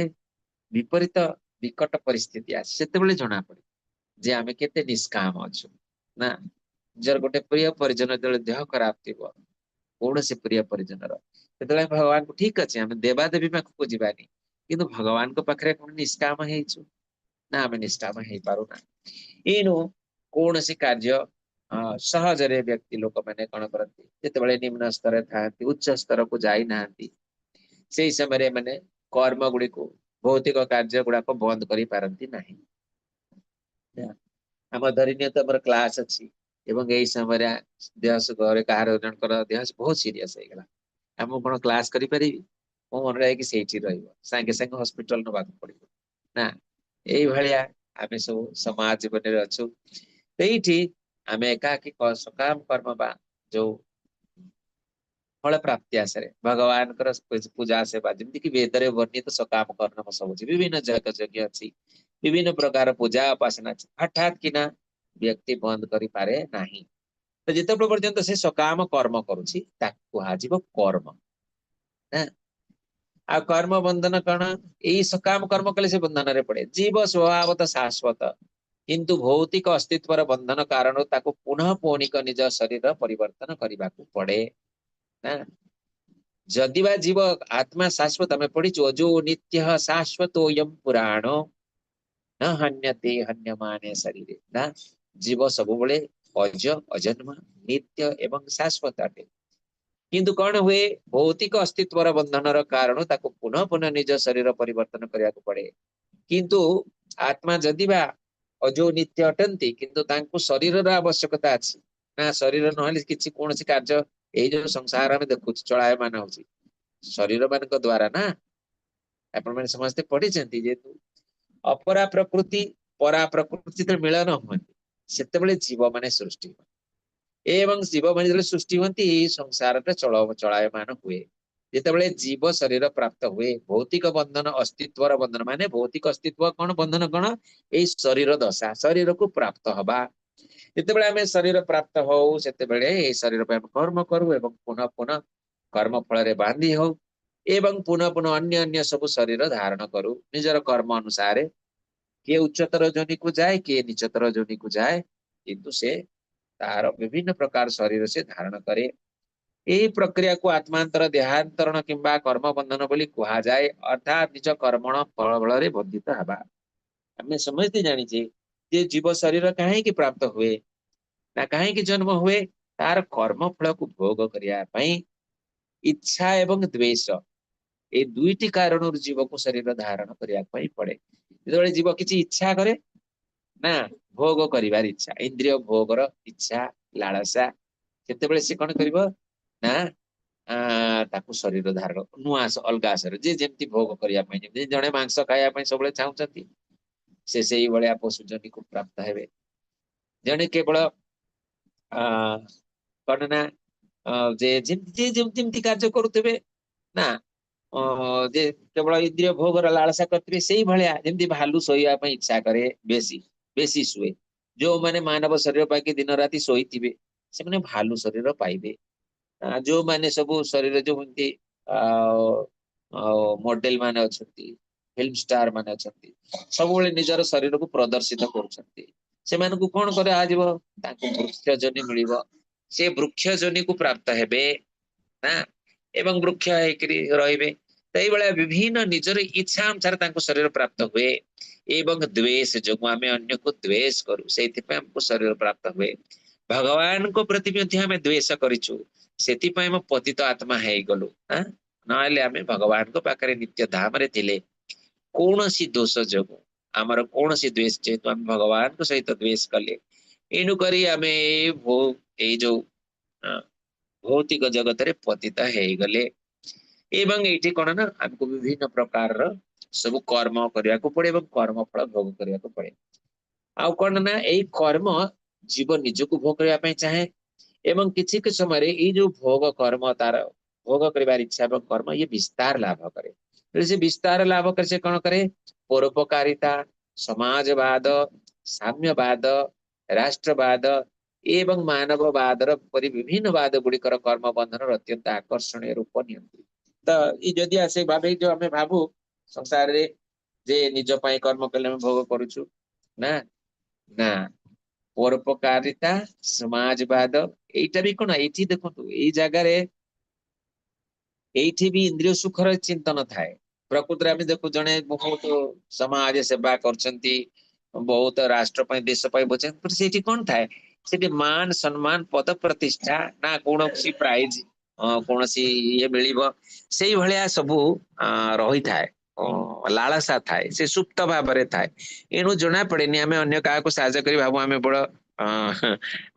ବିପରୀତ ବିକଟ ପରିସ୍ଥିତି ଆସେ ସେତେବେଳେ ଜଣା ପଡେ ଯେ ଆମେ କେତେ ନିଷ୍କାମ ଅଛୁ। ନିଜର ଗୋଟେ ପ୍ରିୟ ପରିଜନ ଯେତେବେଳେ ଦେହ ଖରାପ ଥିବ, କୌଣସି ପ୍ରିୟ ପରିଜନର, ସେତେବେଳେ ଭଗବାନଙ୍କୁ ଠିକ ଅଛି ଆମେ ଦେବାଦେବୀ ପାଖକୁ ଯିବାନି, କିନ୍ତୁ ଭଗବାନଙ୍କ ପାଖରେ କଣ ନିଷ୍କାମ ହେଇଛୁ ନା? ଆମେ ନିଷ୍କାମ ହେଇପାରୁନା। ଏଣୁ କୌଣସି କାର୍ଯ୍ୟ ସହଜରେ ବ୍ୟକ୍ତି ଲୋକମାନେ କଣ କରନ୍ତି, ଯେତେବେଳେ ନିମ୍ନ ସ୍ତରରେ ଥାଆନ୍ତି, ଉଚ୍ଚ ସ୍ତରକୁ ଯାଇନାହାନ୍ତି, ସେଇ ସମୟରେ ମାନେ କର୍ମ ଗୁଡିକୁ ଭୌତିକ କାର୍ଯ୍ୟ ଗୁଡାକ ବନ୍ଦ କରିପାରନ୍ତି ନାହିଁ। ଆମ ଧରିନିୟତ ଆମର କ୍ଲାସ ଅଛି ଏବଂ ଏଇ ସମୟରେ ଘରେ କାହାର ଜଣଙ୍କର ଦେହ ବହୁତ ସିରିୟସ ହେଇଗଲା, ଆମକୁ କଣ କ୍ଲାସ କରିପାରିବି? ମୋ ମନରେ ଯାଇକି ସେଇଠି ରହିବ, ସାଙ୍ଗେ ସାଙ୍ଗେ ହସ୍ପିଟାଲ ନବାକୁ ପଡିବ ନା। ଏଇଭଳିଆ ଆମେ ସବୁ ସମାଜ ଜୀବନରେ ଅଛୁ। ସେଇଠି ଆମେ ଏକାକି ସକାମ କର୍ମ ବା ଯୋଉ ଫଳ ପ୍ରାପ୍ତି ଆଶାରେ ଭଗବାନଙ୍କର ପୂଜା ସେବା, ଯେମିତିକି ବେଦରେ ବର୍ଣ୍ଣିତ ସକାମ କର୍ମ ସବୁ ଅଛି, ବିଭିନ୍ନ ଯଜ୍ଞ ଅଛି, ବିଭିନ୍ନ ପ୍ରକାର ପୂଜା ଉପାସନା ଅଛି, ହଠାତ୍ କିନା ବ୍ୟକ୍ତି ବନ୍ଦ କରିପାରେ ନାହିଁ। ତ ଯେତେବେଳେ ପର୍ଯ୍ୟନ୍ତ ସେ ସକାମ କର୍ମ କରୁଛି ତାକୁ କୁହାଯିବ କର୍ମ। ଆଉ କର୍ମ ବନ୍ଧନ କଣ? ଏଇ ସକାମ କର୍ମ କଲେ ସେ ବନ୍ଧନରେ ପଡେ। ଜୀବ ସ୍ୱଭାବତ ଶାଶ୍ୱତ, କିନ୍ତୁ ଭୌତିକ ଅସ୍ତିତ୍ୱର ବନ୍ଧନ କାରଣରୁ ତାକୁ ପୁନଃ ପୌଣିକ ନିଜ ଶରୀର ପରିବର୍ତ୍ତନ କରିବାକୁ ପଡେ। ଯଦିବା ଜୀବ ଆତ୍ମା ଶାଶ୍ୱତ, ଆମେ ପଢିଛୁ ଅଜୋ ନିତ୍ୟ ଶାଶ୍ୱତୋୟଂ ପୁରାଣ ନା ହନ୍ୟତେ ହନ୍ୟମାନେ ଶରୀରେ। ଜୀବ ସବୁବେଳେ ଅଜ, ଅଜନ୍ମ, ନିତ୍ୟ ଏବଂ ଶାଶ୍ୱତ ଅଟେ। କିନ୍ତୁ କଣ ହୁଏ, ଭୌତିକ ଅସ୍ତିତ୍ୱର ବନ୍ଧନର କାରଣ ତାକୁ ପୁନଃ ପୁନଃ ନିଜ ଶରୀର ପରିବର୍ତ୍ତନ କରିବାକୁ ପଡେ। କିନ୍ତୁ ଆତ୍ମା ଯଦିବା ଅଜୋ ନିତ୍ୟ ଅଟନ୍ତି, କିନ୍ତୁ ତାଙ୍କୁ ଶରୀରର ଆବଶ୍ୟକତା ଅଛି। ନା ଶରୀର ନହେଲେ କିଛି କୌଣସି କାର୍ଯ୍ୟ, ଏଇ ଯୋଉ ସଂସାର ଆମେ ଦେଖୁଛୁ ଚଳାୟମାନ ହଉଛି ଶରୀର ମାନଙ୍କ ଦ୍ଵାରା ନା। ଆପଣ ମାନେ ସମସ୍ତେ ପଢିଛନ୍ତି, ଯେହେତୁ ଅପରା ପ୍ରକୃତି ପରା ପ୍ରକୃତି ଯେତେବେଳେ ମିଳନ ହୁଅନ୍ତି ସେତେବେଳେ ଜୀବ ମାନେ ସୃଷ୍ଟି ହୁଅନ୍ତି, ଏବଂ ଜୀବ ମାନେ ଯେତେବେଳେ ସୃଷ୍ଟି ହୁଅନ୍ତି ଏଇ ସଂସାରରେ ଚଳାୟମାନ ହୁଏ। ଯେତେବେଳେ ଜୀବ ଶରୀର ପ୍ରାପ୍ତ ହୁଏ, ଭୌତିକ ବନ୍ଧନ ଅସ୍ତିତ୍ୱର ବନ୍ଧନ, ମାନେ ଭୌତିକ ଅସ୍ତିତ୍ୱ କଣ ବନ୍ଧନ କଣ? ଏଇ ଶରୀର ଦଶା, ଶରୀରକୁ ପ୍ରାପ୍ତ ହବା। ଯେତେବେଳେ ଆମେ ଶରୀର ପ୍ରାପ୍ତ ହଉ ସେତେବେଳେ ଏଇ ଶରୀର ପାଇଁ କର୍ମ କରୁ ଏବଂ ପୁନଃ ପୁନଃ କର୍ମ ଫଳରେ ବାନ୍ଧି ହଉ ଏବଂ ପୁନଃ ପୁନଃ ଅନ୍ୟ ଅନ୍ୟ ସବୁ ଶରୀର ଧାରଣ କରୁ ନିଜର କର୍ମ ଅନୁସାରେ। କିଏ ଉଚ୍ଚତର ଯୋନିକୁ ଯାଏ, କିଏ ନିଚତର ଯୋନିକୁ ଯାଏ। किंतु से तार विभिन्न प्रकार शरीर से धारण करे। यही प्रक्रिया को आत्मांतर देहांतरण किंबा कर्म बंधन बोली कहा जाए, अर्थात निज कर्मण फल बल बंधित हवा। आम समझते जानी जे जीव शरीर कहीं प्राप्त हुए ना कहीं जन्म हुए, तार कर्म फल को भोग करने इच्छा एवं द्वेष ए दुईटी कारण जीव को शरीर धारण करने पड़े। जो जीव किसी इच्छा करे ना भोग करिवार इच्छा, इंद्रिय भोगर इच्छा लालसा, केतेबेले से कौन करिवो ना ताकू शरीर धारण नुआ अलगा शरीर जे जेमती भोग करिया पई, जेमती जणे मांस खाया पई सबले चाहुचंती से सेही भलिया पशु जनि को प्राप्त हेबे। जणे केवल कौन ना जे जेमती जेमती कार्य करुतबे ना जे केवल इंद्रिय भोगर लालसा करते से भाया जमी भालू शोवा इच्छा करे बेसी बेसी शुए। जो मैंने मानव शरीर पाई दिन राति शोथे से मैंने भालू शरीर पाइबे। जो मैंने सब शरीर जो मॉडल माने अच्छी फिल्म स्टार माने अच्छा सब निजर शरीर को प्रदर्शित कर कौन करे आज वृक्ष जनि मिल से वृक्ष जनि को प्राप्त हेबे ना एवं वृक्ष रे भाया विभिन्न निजर इच्छा अनुसार शरीर प्राप्त हुए एवं द्वेष जो आम अन्य को द्वेष करू से हमको शरीर प्राप्त हुए। भगवान को प्रति आम द्वेष करूँ से पतित आत्मा है गलु ना आम भगवान को पाखे नित्य धाम रे थिले कौन सी दोष जो आमर कौन सी द्वेष जेहेतु आम भगवान को सहित द्वेष कले एणुक आम जो भौतिक जगत रे पतित है गले। एवं ये कौन ना आमको विभिन्न प्रकार सब कर्म करने को पड़े एवं कर्म फल भोग करने को पड़े। आउ कौन ना यही कर्म जीव निजक भोग करने चाहे एवं किसी के समय ये जो भोग कर्म तार भोग कर इच्छा एवं कर्म ये विस्तार लाभ करे। से विस्तार लाभ कर से कौन करे परोपकारिता समाजवाद साम्यवाद राष्ट्रवाद एवं मानववाद विभिन्न वाद गुड़िकर कर्म बंधन अत्यंत आकर्षणीय रूप नियंत्रित। तो ये जदि आसे भावे जो आम भावु संसार रे जे निज पाई कर्म कले भोग करूछु ना ना परोपकारिता समाजवाद एटा भी कौन ये देखो ये जगार ये भी इंद्रिय सुखर चिंतन थाए। प्रकृति आम देखु जड़े बहुत समाज सेवा करछंती बहुत राष्ट्र देश बचान से कौन थाए से मान सम्मान पद प्रतिष्ठा ना कौन प्राइज कौन ये मिल से भाया सबू रही थाए लालसा थाए से सुप्त भाव थाए। एणु जना पड़े आम अन्य क्या साहय कर भाव आम बड़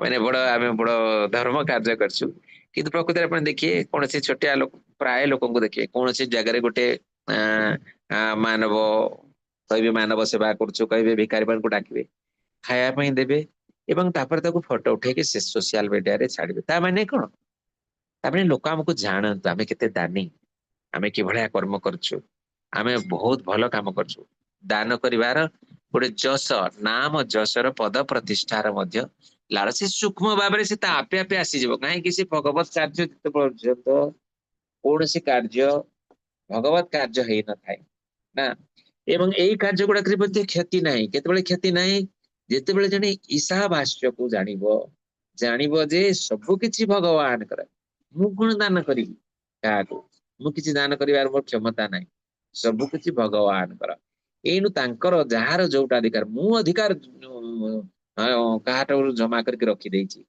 माने बड़ आम बड़ धर्म कार्य करछु किंतु प्रकृति आप देखिए कौन से छोटिया लोक प्राय लोक को देखिए कौन सी जगह गोटे मानव कहे मानव सेवा करुछु कहे भिखारी को डाकिबे खाया देवे एवं फोटो उठे से सोशल मीडिया रे छाड़े ता माने कौन ताने लोक आमको जानतु आम के दानी आम कि भाया कर्म करछु आम बहुत भल काम करछु दान करिवार गोटे जस नाम जसर पद प्रतिष्ठार मध्य लालसा सूक्ष्म भाव से आपे आपे आसीज कहीं से भगवत कार्य जिते पर्यंत कौन सी कार्य भगवत कार्य है न थाए ना एवं यही कार्य गुड़ाक क्षति ना केत क्षति ना जिते जने ईशावास्य को जानिब जे सबु किछि भगवान कर मु कौन दान करी क्या मु किछि दान करिवार मोर क्षमता ना सबु किछि भगवान कर एणु तांकर जार जोटा अधिकार मु अधिकार कहाट जमा करके रखी देछि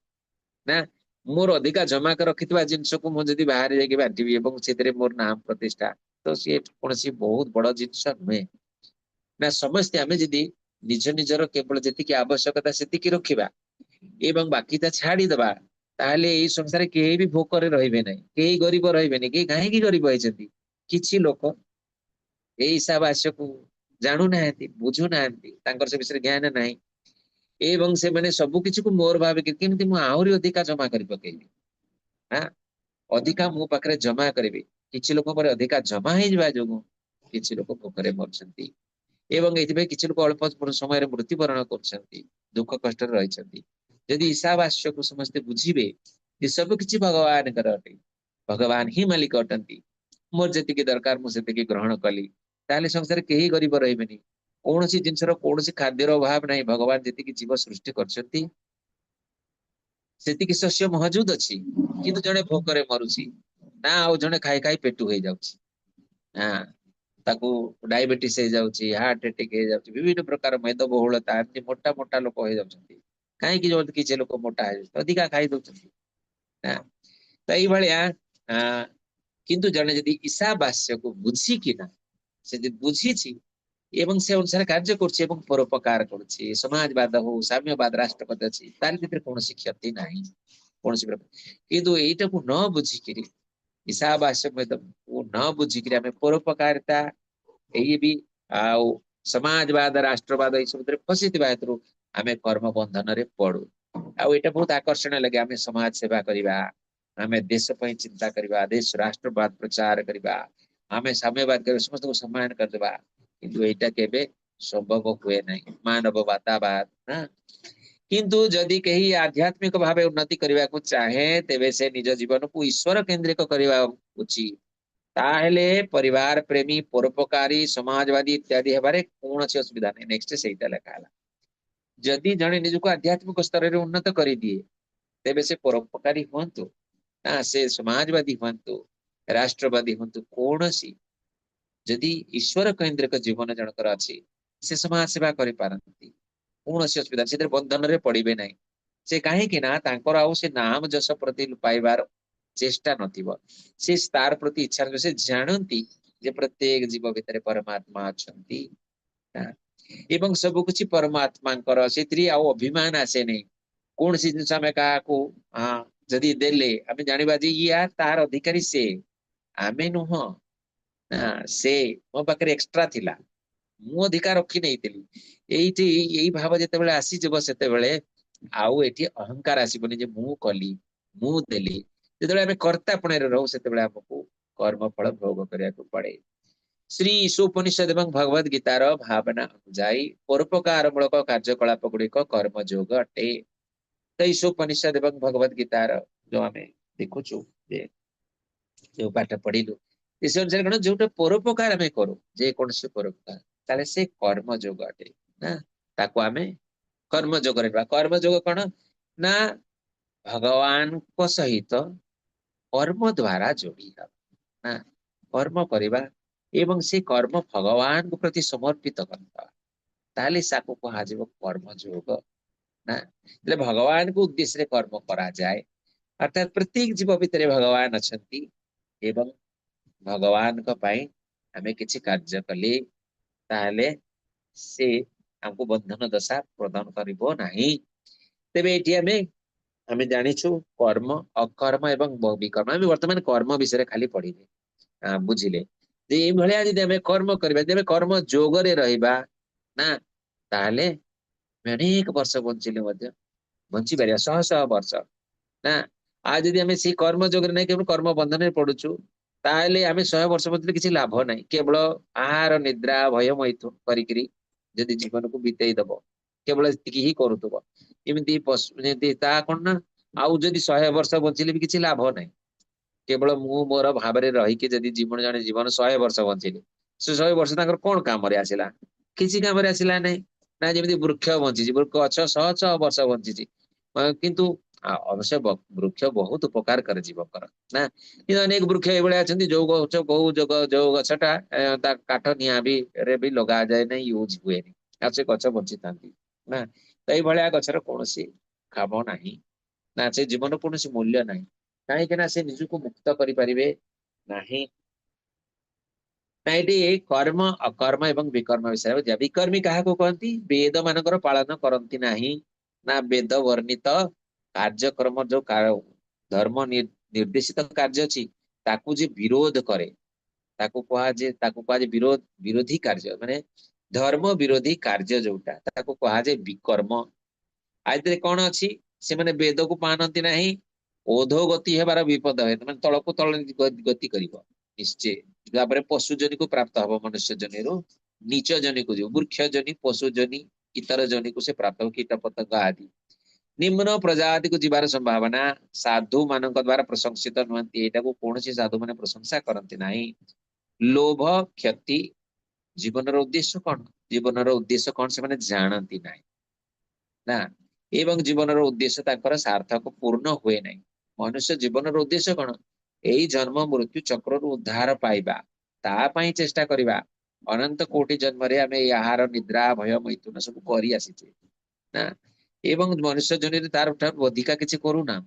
ना मोर अधिकार जमा कर रखि जिनस को मुझे बाहर जाकि बांटी से मोर नाम प्रतिष्ठा तो सी कौन सी बहुत बड़ जिनस नुहे ना समस्ते आम जदि निज निजर केवल जी आवश्यकता से रखा एवं बाकी छाड़ीदबा ताहले ये संसार केही भी भोकर रहिबे नहीं केही गरीब रहिबे नहीं कहीं गरीब होइछंती किछि लोक ए ईशावास्य को जानू ना बुझू ना से विषय ज्ञान नहीं एवं से मैंने सबु किछि को मोर भावे केमती मु आहुरी अधिका जमा करि पकेइबी हां अधिका मो पाखरे जमा करिबी किछि लोक पर अधिका जमा हे जबा जोगु किछि लोक भोकरे मरछंती एवं एथिबे किछि लोक अल्प समय रे मृत्युवरण करछंती दुख कष्ट रे रहिछंती। यदि ईशावास्य को समस्ते बुझिबे जे सब किछि भगवान कर अटे भगवान ही मालिक अटंती मोर जतिके दरकार मु सेतिके ग्रहण कली ताले संसार केही गरीब रहिबेनी कौन सी जिनसर कौन सी खाद्यर अभाव नहीं भगवान जी जीव सृष्टि करछंती ସେତିକି ଶସ୍ୟ ମହଜୁଦ ଅଛି, କିନ୍ତୁ ଜଣେ ଭୋକରେ ମରୁଛି ନା ଆଉ ଜଣେ ଖାଇ ଖାଇ ପେଟୁ ହେଇଯାଉଛି। ହଁ, ତାକୁ ଡାଇବେଟିସ ହେଇଯାଉଛି, ହାର୍ଟ ଆଟାକ ହେଇଯାଉଛି, ବିଭିନ୍ନ ପ୍ରକାର ମେଦବହୁଳତା, ଏମିତି ମୋଟା ମୋଟା ଲୋକ ହେଇଯାଉଛନ୍ତି। କାହିଁକି? ଯୋଉ କିଛି ଲୋକ ମୋଟା ହେଇଯାଉଛନ୍ତି, ଅଧିକା ଖାଇ ଦଉଛନ୍ତି। ନା, ତ ଏଇଭଳିଆ କିନ୍ତୁ ଜଣେ ଯଦି ଈଶାବାସ୍ୟକୁ ବୁଝିକିନା, ସେ ଯଦି ବୁଝିଛି ଏବଂ ସେ ଅନୁସାରେ କାର୍ଯ୍ୟ କରୁଛି ଏବଂ ପରୋପକାର କରୁଛି, ସମାଜବାଦ ହଉ, ସାମ୍ୟବାଦ, ରାଷ୍ଟ୍ରପତି ଅଛି, ତାରି ଭିତରେ କୌଣସି କ୍ଷତି ନାହିଁ କୌଣସି ପ୍ରକାର। କିନ୍ତୁ ଏଇଟାକୁ ନ ବୁଝିକିରି, ଈଶାବାସ୍ୟକୁ ନ ବୁଝିକିରି ଆମେ ପରୋପକାରିତା, ଏଇ ବି ଆଉ ସମାଜବାଦ, ରାଷ୍ଟ୍ରବାଦ ଏଇ ସବୁଥିରେ ଫସିଥିବା ହେତୁରୁ ଆମେ କର୍ମ ବନ୍ଧନରେ ପଡୁ। ଆଉ ଏଇଟା ବହୁତ ଆକର୍ଷଣୀୟ ଲାଗେ, ଆମେ ସମାଜ ସେବା କରିବା, ଆମେ ଦେଶ ପାଇଁ ଚିନ୍ତା କରିବା, ଦେଶ ରାଷ୍ଟ୍ରବାଦ ପ୍ରଚାର କରିବା, ଆମେ ସାମ୍ୟବାଦ କରିବା, ସମସ୍ତଙ୍କୁ ସମ୍ମାନ କରିଦେବା, କିନ୍ତୁ ଏଇଟା କେବେ ସମ୍ଭବ ହୁଏ ନାହିଁ। ମାନବବାଦବାଦ ନା, କିନ୍ତୁ ଯଦି କେହି ଆଧ୍ୟାତ୍ମିକ ଭାବେ ଉନ୍ନତି କରିବାକୁ ଚାହେଁ, ତେବେ ସେ ନିଜ ଜୀବନକୁ ଈଶ୍ୱର କେନ୍ଦ୍ରିକ କରିବା ଉଚିତ। ତାହେଲେ ପରିବାର ପ୍ରେମୀ, ପରୋପକାରୀ, ସମାଜବାଦୀ ଇତ୍ୟାଦି ହେବାରେ କୌଣସି ଅସୁବିଧା ନାହିଁ। ନେକ୍ସଟ ସେଇଟା ଲେଖା ହେଲା, ଯଦି ଜଣେ ନିଜକୁ ଆଧ୍ୟାତ୍ମିକ ସ୍ତରରେ ଉନ୍ନତ କରିଦିଏ, ତେବେ ସେ ପରୋପକାରୀ ହୁଅନ୍ତୁ, ନା ସେ ସମାଜବାଦୀ ହୁଅନ୍ତୁ, ରାଷ୍ଟ୍ରବାଦୀ ହୁଅନ୍ତୁ, କୌଣସି ଯଦି ଈଶ୍ୱର କୈନ୍ଦ୍ରିକ ଜୀବନ ଜଣଙ୍କର ଅଛି, ସେ ସମାଜ ସେବା କରିପାରନ୍ତି, କୌଣସି ଅସୁବିଧା, ସେଥିରେ ବନ୍ଧନରେ ପଡିବେ ନାହିଁ। ସେ କାହିଁକି ନା ତାଙ୍କର ଆଉ ସେ ନାମ ଯଶ ପ୍ରତି ପାଇବାର ଚେଷ୍ଟା ନଥିବ, ସେ ତାର ପ୍ରତି ଇଚ୍ଛା, ସେ ଜାଣନ୍ତି ଯେ ପ୍ରତ୍ୟେକ ଜୀବ ଭିତରେ ପରମାତ୍ମା ଅଛନ୍ତି ଏବଂ ସବୁ କିଛି ପରମାତ୍ମାଙ୍କର, ସେଥିରେ ଆଉ ଅଭିମାନ ଆସେ ନାହିଁ। କୌଣସି ଜିନିଷ ଆମେ କାହାକୁ ଯଦି ଦେଲେ, ଆମେ ଜାଣିବା ଯେ ଇୟା ତାର ଅଧିକାରୀ, ସେ ଆମେ ନୁହଁ। ସେ ମୋ ପାଖରେ ଏକ୍ସଟ୍ରା ଥିଲା, ମୁଁ ଅଧିକାର ରଖି ନେଇଥିଲି। ଏଇଠି ଏଇ ଭାବ ଯେତେବେଳେ ଆସିଯିବ, ସେତେବେଳେ ଆଉ ଏଠି ଅହଙ୍କାର ଆସିବନି ଯେ ମୁଁ କଲି, ମୁଁ ଦେଲି। ଯେତେବେଳେ ଆମେ କର୍ତ୍ତାପଣରେ ରହୁ, ସେତେବେଳେ ଆମକୁ କର୍ମ ଫଳ ଭୋଗ କରିବାକୁ ପଡେ। ଶ୍ରୀ ଈଶୋପନିଷଦ ଏବଂ ଭଗବତ ଗୀତାର ଭାବନା ଅନୁଯାୟୀ ପରୋପକାର ମୂଳକ କାର୍ଯ୍ୟକଳାପ ଗୁଡିକ କର୍ମଯୋଗ ଅଟେ। ତ ଈଶୋପନିଷଦ ଏବଂ ଭଗବତ ଗୀତାର ଯୋଉ ଆମେ ଦେଖୁଛୁ, ଯେ ଯୋଉ ପାଠ ପଢିଲୁ, ସେ ଅନୁସାରେ କଣ, ଯୋଉଟା ପରୋପକାର ଆମେ କରୁ, ଯେକୌଣସି ପରୋପକାର, ତାହେଲେ ସେ କର୍ମଯୋଗ ଅଟେ ନା, ତାକୁ ଆମେ କର୍ମଯୋଗରେ ବା କର୍ମଯୋଗ କଣ ନା, ଭଗବାନଙ୍କ ସହିତ କର୍ମ ଦ୍ଵାରା ଯୋଡି ହେବା, ନା କର୍ମ କରିବା ଏବଂ ସେ କର୍ମ ଭଗବାନଙ୍କ ପ୍ରତି ସମର୍ପିତ କରିବା, ତାହେଲେ ତାକୁ କୁହାଯିବ କର୍ମଯୋଗ। ନା, ହେଲେ ଭଗବାନଙ୍କ ଉଦ୍ଦେଶ୍ୟରେ କର୍ମ କରାଯାଏ, ଅର୍ଥାତ ପ୍ରତ୍ୟେକ ଜୀବ ଭିତରେ ଭଗବାନ ଅଛନ୍ତି ଏବଂ ଭଗବାନଙ୍କ ପାଇଁ ଆମେ କିଛି କାର୍ଯ୍ୟ କଲେ, ତାହେଲେ ସେ ଆମକୁ ବନ୍ଧନ ଦଶା ପ୍ରଦାନ କରିବ ନାହିଁ। ତେବେ ଏଠି ଆମେ ଆମେ ଜାଣିଛୁ କର୍ମ, ଅକର୍ମ ଏବଂ ବିକର୍ମ। ଆମେ ବର୍ତ୍ତମାନ କର୍ମ ବିଷୟରେ ଖାଲି ପଢିଲେ, ବୁଝିଲେ ଯେ ଏଇଭଳିଆ ଯଦି ଆମେ କର୍ମ କରିବା, ଯଦି ଆମେ କର୍ମ ଯୋଗରେ ରହିବା ନା, ତାହେଲେ ଅନେକ ବର୍ଷ ବଞ୍ଚିଲେ ମଧ୍ୟ ବଞ୍ଚିପାରିବା, ଶହ ଶହ ବର୍ଷ ନା। ଆଉ ଯଦି ଆମେ ସେଇ କର୍ମ ଯୋଗରେ ନାହିଁ, କେବଳ କର୍ମ ବନ୍ଧନରେ ପଡୁଛୁ, ତାହେଲେ ଆମେ 100 ବର୍ଷ ବଞ୍ଚିଲେ କିଛି ଲାଭ ନାହିଁ। କେବଳ ଆହାର, ନିଦ୍ରା, ଭୟ, ମୈଥୁନ କରିକିରି ଯଦି ଜୀବନକୁ ବିତେଇ ଦବ, କେବଳ ଏତିକି ହିଁ କରୁଥିବ, ଏମିତି ପଶୁ ଯେମିତି, ତାହା କଣ ନା, ଆଉ ଯଦି 100 ବର୍ଷ ବଞ୍ଚିଲେ ବି କିଛି ଲାଭ ନାହିଁ। କେବଳ ମୁଁ ମୋର ଭାବରେ ରହିକି ଯଦି ଜଣେ ଜୀବନ 100 ବର୍ଷ ବଞ୍ଚିଲେ, ସେ 100 ବର୍ଷ ତାଙ୍କର କଣ କାମରେ ଆସିଲା? କିଛି କାମରେ ଆସିଲା ନାହିଁ। ନା ଯେମିତି ବୃକ୍ଷ ବଞ୍ଚିଛି, ବୃକ୍ଷ ଗଛ 100 ବର୍ଷ ବଞ୍ଚିଛି, କିନ୍ତୁ ଅବଶ୍ୟ ବୃକ୍ଷ ବହୁତ ଉପକାର କରେ ଜୀବଙ୍କର ନା, କିନ୍ତୁ ଅନେକ ବୃକ୍ଷ ଏଇଭଳିଆ ଅଛନ୍ତି ଯୋଉ ଗଛ ଯୋଉ ଗଛଟା ତା କାଠ ନିଆଁ ରେ ବି ଲଗାଯାଏ ନାହିଁ, ୟୁଜ ହୁଏନି, ଆଉ ସେ ଗଛ ବଞ୍ଚିଥାନ୍ତି ନା। ତ ଏଇଭଳିଆ ଗଛର କୌଣସି କାମ ନାହିଁ ନା, ସେ ଜୀବନ କୌଣସି ମୂଲ୍ୟ ନାହିଁ, କାହିଁକି ନା ସେ ନିଜକୁ ମୁକ୍ତ କରିପାରିବେ ନାହିଁ। ନା ଏଠି କର୍ମ, ଅକର୍ମ ଏବଂ ବିକର୍ମ ବିଷୟରେ ବୁଝିବା। ବିକର୍ମୀ କାହାକୁ କହନ୍ତି? ବେଦ ମାନଙ୍କର ପାଳନ କରନ୍ତି ନାହିଁ, ନା ବେଦ ବର୍ଣ୍ଣିତ କାର୍ଯ୍ୟକ୍ରମ ଯୋଉ ଧର୍ମ ନିର୍ଦ୍ଦେଶିତ କାର୍ଯ୍ୟ ଅଛି, ତାକୁ ଯେ ବିରୋଧ କରେ, ତାକୁ କୁହାଯାଏ ବିରୋଧୀ କାର୍ଯ୍ୟ, ମାନେ ଧର୍ମ ବିରୋଧୀ କାର୍ଯ୍ୟ ଯୋଉଟା, ତାକୁ କୁହାଯାଏ ବିକର୍ମ। ଆଇଥିରେ କଣ ଅଛି? ସେମାନେ ବେଦକୁ ମାନନ୍ତି ନାହିଁ, ଅଧୋଗତି ହେବାର ବିପଦ ହୁଏ, ମାନେ ତଳକୁ ତଳ ଗତି କରିବ ନିଶ୍ଚୟ। ତାପରେ ପଶୁ ଜନିକୁ ପ୍ରାପ୍ତ ହବ, ମନୁଷ୍ୟ ଜନିରୁ ନିଚ ଜନିକୁ ଯିବ, ବୃକ୍ଷ ଜନି, ପଶୁ ଜନି, ଇତର ଜନିକୁ ସେ ପ୍ରାପ୍ତ ହବ, କୀଟ ପତଙ୍ଗ ଆଦି। ନିମ୍ନ ପ୍ରଜାତିକୁ ଯିବାର ସମ୍ଭାବନା, ସାଧୁ ମାନଙ୍କ ଦ୍ଵାରା ପ୍ରଶଂସିତ ନୁହନ୍ତି, ଏଇଟାକୁ କୌଣସି ସାଧୁ ମାନେ ପ୍ରଶଂସା କରନ୍ତି ନାହିଁ। ଲୋଭ, କ୍ଷତି, ଜୀବନର ଉଦ୍ଦେଶ୍ୟ କଣ? ଜୀବନର ଉଦ୍ଦେଶ୍ୟ କଣ ସେମାନେ ଜାଣନ୍ତି ନାହିଁ ନା। एवं जीवन उद्देश्य तांकर सार्थक पूर्ण हुए नहीं। मनुष्य जीवन उद्देश्य कौन? यही जन्म मृत्यु चक्र उद्धार पाइबा ता पई चेष्टा करिबा। अनंत कोटि जन्म रे आमे आहार निद्रा भय मैथुन सब करि आसीचे ना। एवं मनुष्य जन तार अधिका किसी करूना,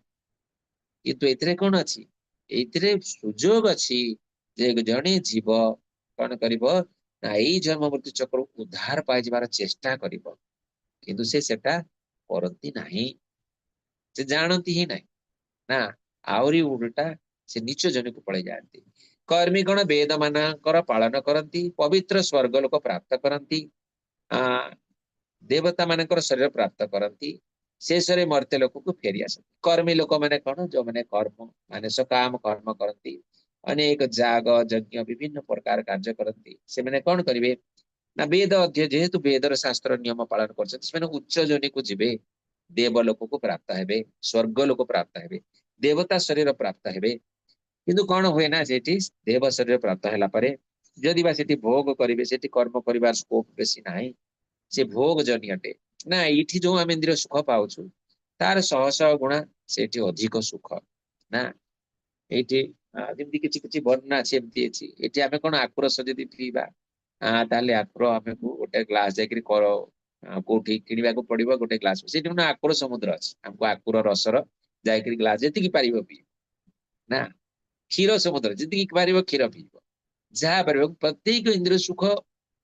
किंतु एथिरे कौन अछि? एथिरे सुजोग अछि जे जने जीव कौन करिवो ना एई जन्म मृत्यु चक्र उद्धार पाइ जबार चेष्टा करिवो, किंतु से सेटा करती नाही, से जानती ही नहीं ना। आउरी उल्टा से नीच जन को पड़े जाती। कर्मी गण वेद मानकर पालन करती, पवित्र स्वर्ग लोक प्राप्त करती, आ देवता मानकर शरीर प्राप्त करती, शेषरे मर्त्य लोक को फेरी आसती। कर्मी लोक माने कौन? जो माने कर्म माने सकाम कर्म करती, अनेक जाग यज्ञ विभिन्न प्रकार कार्य करती, से माने कौन करिवे ना वेद अध्यय जेहेतु वेदर शास्त्र नियम पालन करछथि से माने उच्च जोनि को जिवे, देवलोक को प्राप्त हेबे, स्वर्ग लोक प्राप्त हेबे, देवता शरीर प्राप्त हेबे। किंतु कौन हुए ना सेठी देव शरीर प्राप्त होला परे जदि बा सेठी भोग करिवे, सेठी कर्म करिवार स्कोप बेसी नाही, से भोग जनि अटे ना। एठी जो आमे इंद्रिय सुख पाउछु तार शह शह गुणा सेठी अधिक सुख ना। एठी जेमति किछि किछि वर्णना अछि एमति अछि। एठी आमे कोन आक्रोश जदि पीबा ताले आक्रो आमे को गोटे ग्लास जाकरी करो कोठी किनिबा को पड़िबो गोटे ग्लास, सेठी ना आक्रो समुद्र अछि, हमको आक्रो रसर जाकरी ग्लास जेति की पारिबो पी ना। क्षीर समुद्र जेति की पारिबो क्षीर पीबो, जहा पारिबो प्रत्येक इंद्रिय सुख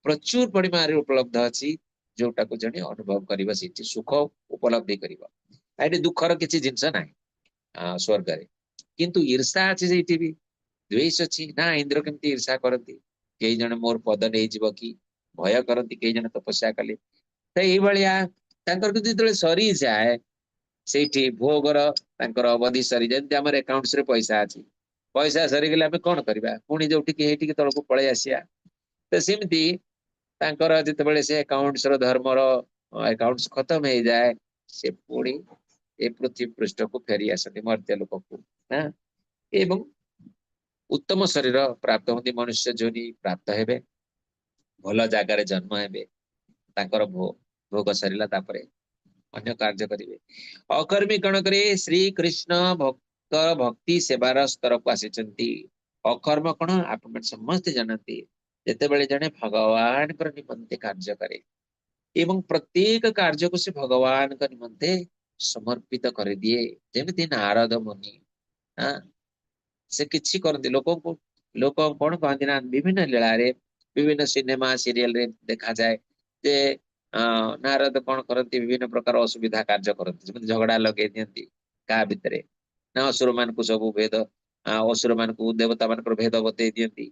प्रचुर परिमाण उपलब्ध अछि, जोटा को जने अनुभव करिबा सेठी सुख उपलब्धि करिबो। एठी दुखर किछि जिंस नाही स्वर्ग रे। किंतु ईर्षा अछि सेठी भी, द्वेष अछि ना। इंद्र केमति ईर्षा करती, कई जन मोर पद नहीं जीव कि भय करती, कई जन तपस्या कले। तो एई भलिया तांकर किछि जेतले सरी जाए सेठी भोगर तांकर अवधि सरी जेमति हमर अकाउंट्स रे पैसा अछि, पैसा सरी गेले आमे कोन करबा पुणी जोठी कि हेठी कि तळको पळै आसिया। तो सेमति तांकर जेतेबेले से अकाउंट्स रो धर्म रो अकाउंट्स खत्म हो जाए, से पुणी ए पृथ्वी पृष्ठ को फेरी आसती मर्त्य लोक को ना। एवं उत्तम शरीर प्राप्त होती, मनुष्य जोनि प्राप्त हेबे, भल जगार जन्म हेबे, तांकर भोग सरिला तापरे अन्य कार्य करिवे। अकर्मी कण करे श्री कृष्ण भक्त भक्ति सेवार स्तर को आसीचंती। अकर्म कण आपण समस्त जानती, जेतेबेले जने भगवान कर निमंते कार्य करे एवं प्रत्येक कार्य को से भगवान का निमंते समर्पित कर दिए। जेमिति नारद मुनि से किछि करती लोक को, लोक कौन कहती ना विभिन्न लीला रे विभिन्न सिनेमा सीरियल रे देखा जाए जे नारद कौन करती विभिन्न प्रकार असुविधा कार्य करती, जेमति झगड़ा लगे दियंती का भितरे ना। असुर मान को सब भेद असुर मान को देवता मान भेद बतई दियंती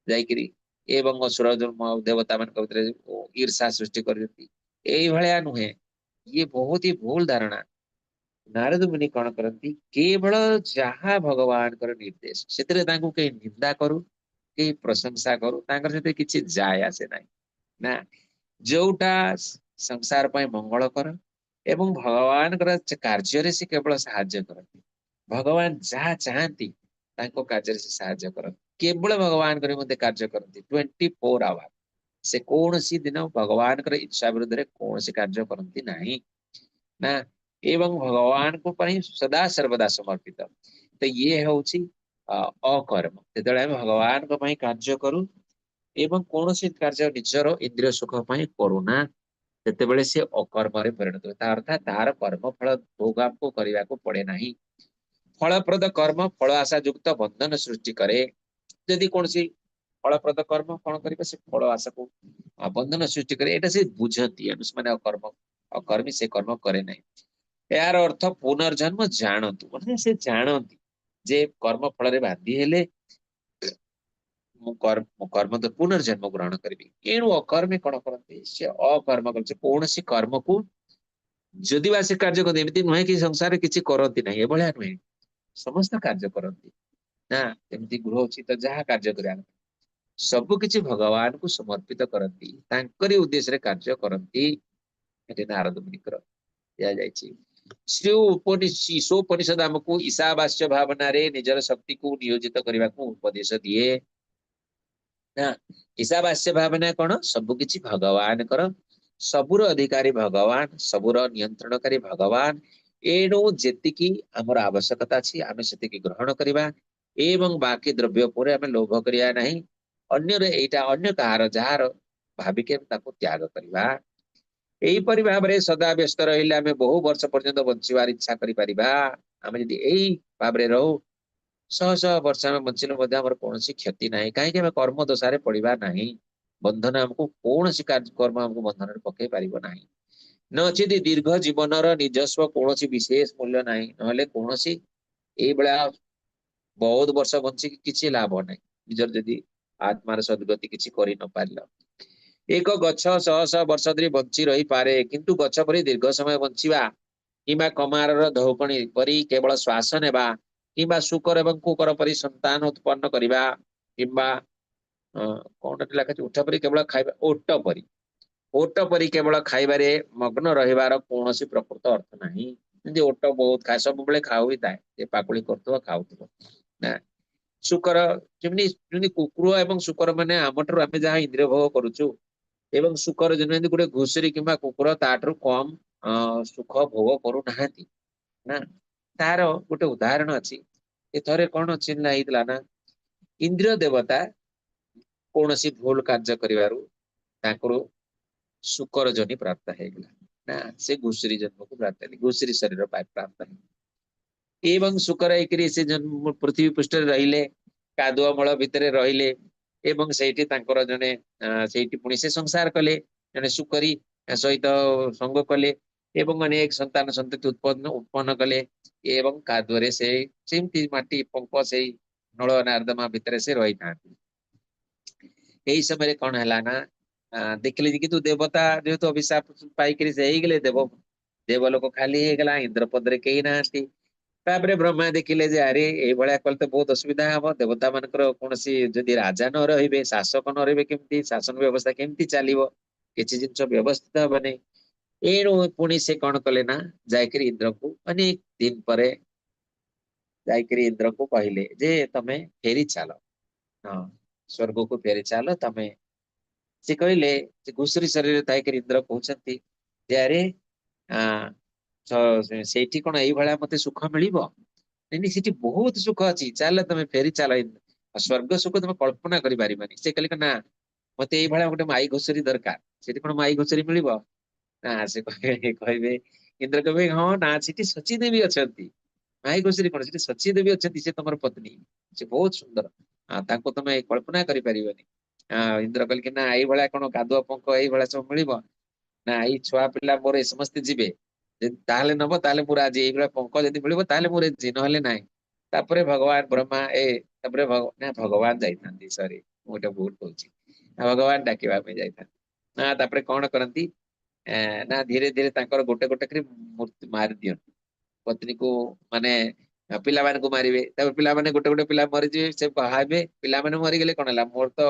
जाइकरी, एवं असुर देवता मान भितरे ईर्षा सृष्टि कर दियंती। एई भलिया नुहे, ये बहुत ही भूल धारणा। नारद मुनि कौन करती केवल जहा भगवान कर निर्देश सेतरे तांको के निंदा करू के प्रशंसा करू तांकर सेते किछि जाय आसे नाही ना। जोटा संसार पय मंगल कर एवं भगवान कर कार्य रे से केवल सहाय्य करती। भगवान जहा चाहती तांको कार्य से सहाय्य करती, केवल भगवान करे मते कार्य करती 24 आवर। से कौन सी दिन भगवान कर इच्छा विरुद्ध रे कौन सी कार्य करती नहीं ना। एवं भगवान को पई सदा सर्वदा समर्पित। तो ये होची अकर्म, जेतेबेले आमे भगवान को पई कार्य करू एवं कौन सी कार्य निजर इंद्रिय सुख पई करूना, तेतेबेले से अकर्म रे परिणत होता, अर्थात तार कर्म फल भोग आपको करने को पड़े नहीं। फलप्रद कर्म फल आशा युक्त बंधन सृष्टि करे। यदि कौन सी फलप्रद कर्म कौन करिबा से फल आशा को बंधन सृष्टि करे, एटा से बुझती अनुष्मान अकर्म अकर्मी से कर्म करे नहीं। यार अर्थ पुनर्जन्म जानतु, मतलब से जानती जे कर्म फल रे बांधी हेले कर्म तो पुनर्जन्म ग्रहण करी। एणु अकर्मी कौन करते से अकर्म कर कौन सी कर्म को जदि बा से कार्य करते एमती नुहे कि संसार किसी करती ना, एभलिया नुहे समस्त कार्य करती ना। एमती गृह उचित जहाँ कार्य करा सबु किछि भगवान को समर्पित करती, तांकरी उद्देश्य रे कार्य करती। एटे नारद मुनिकर दिया जायछि। श्री उपनिषद हमको ईशावास्य भावना रे निजर शक्ति को नियोजित करने को उपदेश दिए ना। ईशावास्य भावना कौन? सबु किछि भगवान कर सबुर अधिकारी भगवान, सबुर नियंत्रणकारी भगवान। एणु जेतिकी आमर आवश्यकता अछि आमे सेतिकी ग्रहण करिबा एवं बाकी द्रव्य पुरे आमे लोभ करिया नहीं। अन्य रे एटा अन्य कहार जहार भाविके ताको त्याग करिबा। एहीपरि भाବରେ सदा व्यस्त ରହିଲେ ଆମେ ବହୁ ବର୍ଷ ପର୍ଯ୍ୟନ୍ତ ବଞ୍ଚିବାର ଇଚ୍ଛା କରିପାରିବା। ଆମେ ଯଦି ଏଇ ଭାବରେ ରହୁ ଶହ ଶହ ବର୍ଷ ଆମେ ବଞ୍ଚିଲେ ମଧ୍ୟ ଆମର କୌଣସି କ୍ଷତି ନାହିଁ, କାହିଁକି ଆମେ କର୍ମ ଦଶାରେ ପଡିବା ନାହିଁ। ବନ୍ଧନ ଆମକୁ କୌଣସି କର୍ମ ଆମକୁ ବନ୍ଧନରେ ପକେଇ ପାରିବ ନାହିଁ। ନଚେତ ଦୀର୍ଘ ଜୀବନର ନିଜସ୍ୱ କୌଣସି ବିଶେଷ ମୂଲ୍ୟ ନାହିଁ, ନହେଲେ କୌଣସି ଏଇଭଳିଆ ବହୁତ ବର୍ଷ ବଞ୍ଚିକି କିଛି ଲାଭ ନାହିଁ ନିଜର ଯଦି ଆତ୍ମାର ସଦ୍ଗତି କିଛି କରି ନ ପାରିଲ। ଏକ ଗଛ ଶହ ଶହ ବର୍ଷ ଧରି ବଞ୍ଚି ରହିପାରେ, କିନ୍ତୁ ଗଛ ପରି ଦୀର୍ଘ ସମୟ ବଞ୍ଚିବା କିମ୍ବା କମାରର ଧୌକଣୀ ପରି କେବଳ ଶ୍ୱାସ ନେବା କିମ୍ବା ଶୁକର ଏବଂ କୁକର ପରି ସନ୍ତାନ ଉତ୍ପନ୍ନ କରିବା କିମ୍ବା କଣ ଲେଖାଛି ଉଠ ପରି କେବଳ ଖାଇବା ଓଟ ପରି କେବଳ ଖାଇବାରେ ମଗ୍ନ ରହିବାର କୌଣସି ପ୍ରକୃତ ଅର୍ଥ ନାହିଁ। ଯେମିତି ଓଟ ବହୁତ ଖାଏ, ସବୁବେଳେ ଖାଉ ହିଁ ଥାଏ, ଯେ ପାକୁଳି କରୁଥିବ ଖାଉଥିବ ନା। ଶୁକର ଯେମିତି ଯେମିତି କୁକୁର ଏବଂ ଶୁକର ମାନେ ଆମଠାରୁ ଆମେ ଯାହା ଇନ୍ଦ୍ରିୟ ଭୋଗ କରୁଛୁ ଏବଂ ଶୁକର ଯେମିତି ଗୋଟେ ଘୁଷୁରୀ କିମ୍ବା କୁକୁର ତାଠାରୁ କମ ସୁଖ ଭୋଗ କରୁନାହାନ୍ତି ନା। ତାର ଗୋଟେ ଉଦାହରଣ ଅଛି। ଏଥରେ କଣ ଚିହ୍ନା ହେଇଥିଲା ନା, ଇନ୍ଦ୍ରିୟ ଦେବତା କୌଣସି ଭୁଲ କାର୍ଯ୍ୟ କରିବାରୁ ତାଙ୍କର ଶୁକର ଜନି ପ୍ରାପ୍ତ ହେଇଗଲା ନା, ସେ ଘୁଷୁରୀ ଜନ୍ମକୁ ପ୍ରାପ୍ତ ହେଲେ, ଘୁଷୁରୀ ଶରୀର ପ୍ରାପ୍ତ ହେଲେ ଏବଂ ଶୁକର ହେଇକରି ସେ ପୃଥିବୀ ପୃଷ୍ଠରେ ରହିଲେ, କାଦୁଅ ମଳ ଭିତରେ ରହିଲେ ଏବଂ ସେଇଠି ତାଙ୍କର ଜଣେ ସେଇଠି ପୁଣି ସେ ସଂସାର କଲେ, ଜଣେ ଶୁକରୀ ସହିତ ସଙ୍ଗ କଲେ ଏବଂ ଅନେକ ସନ୍ତାନ ସନ୍ତତି ଉତ୍ପନ୍ନ କଲେ ଏବଂ କାଦୁଅରେ ସେ ସେମିତି ମାଟି ପଙ୍କ ସେଇ ନଳ ନର୍ଦ୍ଦମା ଭିତରେ ସେ ରହିଥାନ୍ତି। ଏଇ ସମୟରେ କଣ ହେଲା ନା, ଦେଖିଲେ ଯେ କିନ୍ତୁ ଦେବତା ଯେହେତୁ ଅଭିଶାପ ପାଇକରି ସେ ହେଇଗଲେ, ଦେବଲୋକ ଖାଲି ହେଇଗଲା, ଇନ୍ଦ୍ରପଦରେ କେହି ନାହାନ୍ତି। ତାପରେ ବ୍ରହ୍ମା ଦେଖିଲେ ଯେ ଆରେ ଏଇଭଳିଆ କଲେ ତ ବହୁତ ଅସୁବିଧା ହବ, ଦେବତା ମାନଙ୍କର କୌଣସି ଯଦି ରାଜା ନ ରହିବେ, ଶାସକ ନ ରହିବେ, କେମିତି ଶାସନ ବ୍ୟବସ୍ଥା କେମିତି ଚାଲିବ, କିଛି ଜିନିଷ ବ୍ୟବସ୍ଥିତ ହବନି। ଏଣୁ ପୁଣି ସେ କଣ କଲେ ନା, ଯାଇକିରି ଇନ୍ଦ୍ରକୁ ଅନେକ ଦିନ ପରେ ଯାଇକିରି ଇନ୍ଦ୍ରକୁ କହିଲେ ଯେ ତମେ ଫେରି ଚାଲ, ହଁ ସ୍ୱର୍ଗକୁ ଫେରି ଚାଲ ତମେ। ସେ କହିଲେ ଯେ ଘୁଷୁରୀ ଶରୀରରେ ଥାଇକିରି ଇନ୍ଦ୍ର କହୁଛନ୍ତି ଯେ ଆରେ ସେଇଠି କଣ ଏଇଭଳିଆ ମତେ ସୁଖ ମିଳିବ? ନାଇଁ ସେଠି ବହୁତ ସୁଖ ଅଛି, ଚାଲ ତମେ ଫେରି ଚାଲ, ସ୍ୱର୍ଗ ସୁଖ ତମେ କଳ୍ପନା କରିପାରିବନି। ସେ କହିଲେ ନା ମତେ ଏଇଭଳିଆ ଗୋଟେ ମାଇ ଘୁଷୁରୀ ଦରକାର, ସେଠି କଣ ମାଇ ଘୁଷୁରୀ ମିଳିବ ନା? ସେ କହିବେ ଇନ୍ଦ୍ର କହିବେ ହଁ ନା ସେଠି ସଚୀ ଦେବୀ ଅଛନ୍ତି। ମାଇ ଘୁଷୁରୀ କଣ, ସେଠି ସଚୀ ଦେବୀ ଅଛନ୍ତି, ସେ ତମର ପତ୍ନୀ, ସେ ବହୁତ ସୁନ୍ଦର, ତାଙ୍କୁ ତମେ କଳ୍ପନା କରିପାରିବନି। ଇନ୍ଦ୍ର କହିଲେ କି ନା ଏଇଭଳିଆ କଣ କାଦୁଅ ପଙ୍କ ଏଇଭଳିଆ ସବୁ ମିଳିବ ନା, ଏଇ ଛୁଆ ପିଲା ମୋର ଏ ସମସ୍ତେ ଯିବେ, ତାହେଲେ ନବ, ତାହେଲେ ମୁଁ ରାଜି, ଏଇଭଳିଆ ପଙ୍କ ଯଦି ମିଳିବ ତାହେଲେ ମୁଁ ରାଜି, ନହେଲେ ନାହିଁ। ତାପରେ ଭଗବାନ ବ୍ରହ୍ମା ତାପରେ ଭଗବାନ ଯାଇଥାନ୍ତି, ସରି ମୁଁ ଗୋଟେ ଭୁଲ କହୁଛି, ଭଗବାନ ଡାକିବା ପାଇଁ ଯାଇଥାନ୍ତି ନା। ତାପରେ କଣ କରନ୍ତି ନା ଧୀରେ ଧୀରେ ତାଙ୍କର ଗୋଟେ ଗୋଟେ କରି ମୂର୍ତ୍ତି ମାରି ଦିଅନ୍ତି ପତ୍ନୀକୁ, ମାନେ ପିଲାମାନଙ୍କୁ ମାରିବେ, ତାପରେ ପିଲାମାନେ ଗୋଟେ ଗୋଟେ ପିଲା ମରିଯିବେ, ସେ ବାହାବେ, ପିଲାମାନେ ମରିଗଲେ କଣ ହେଲା, ମୋର ତ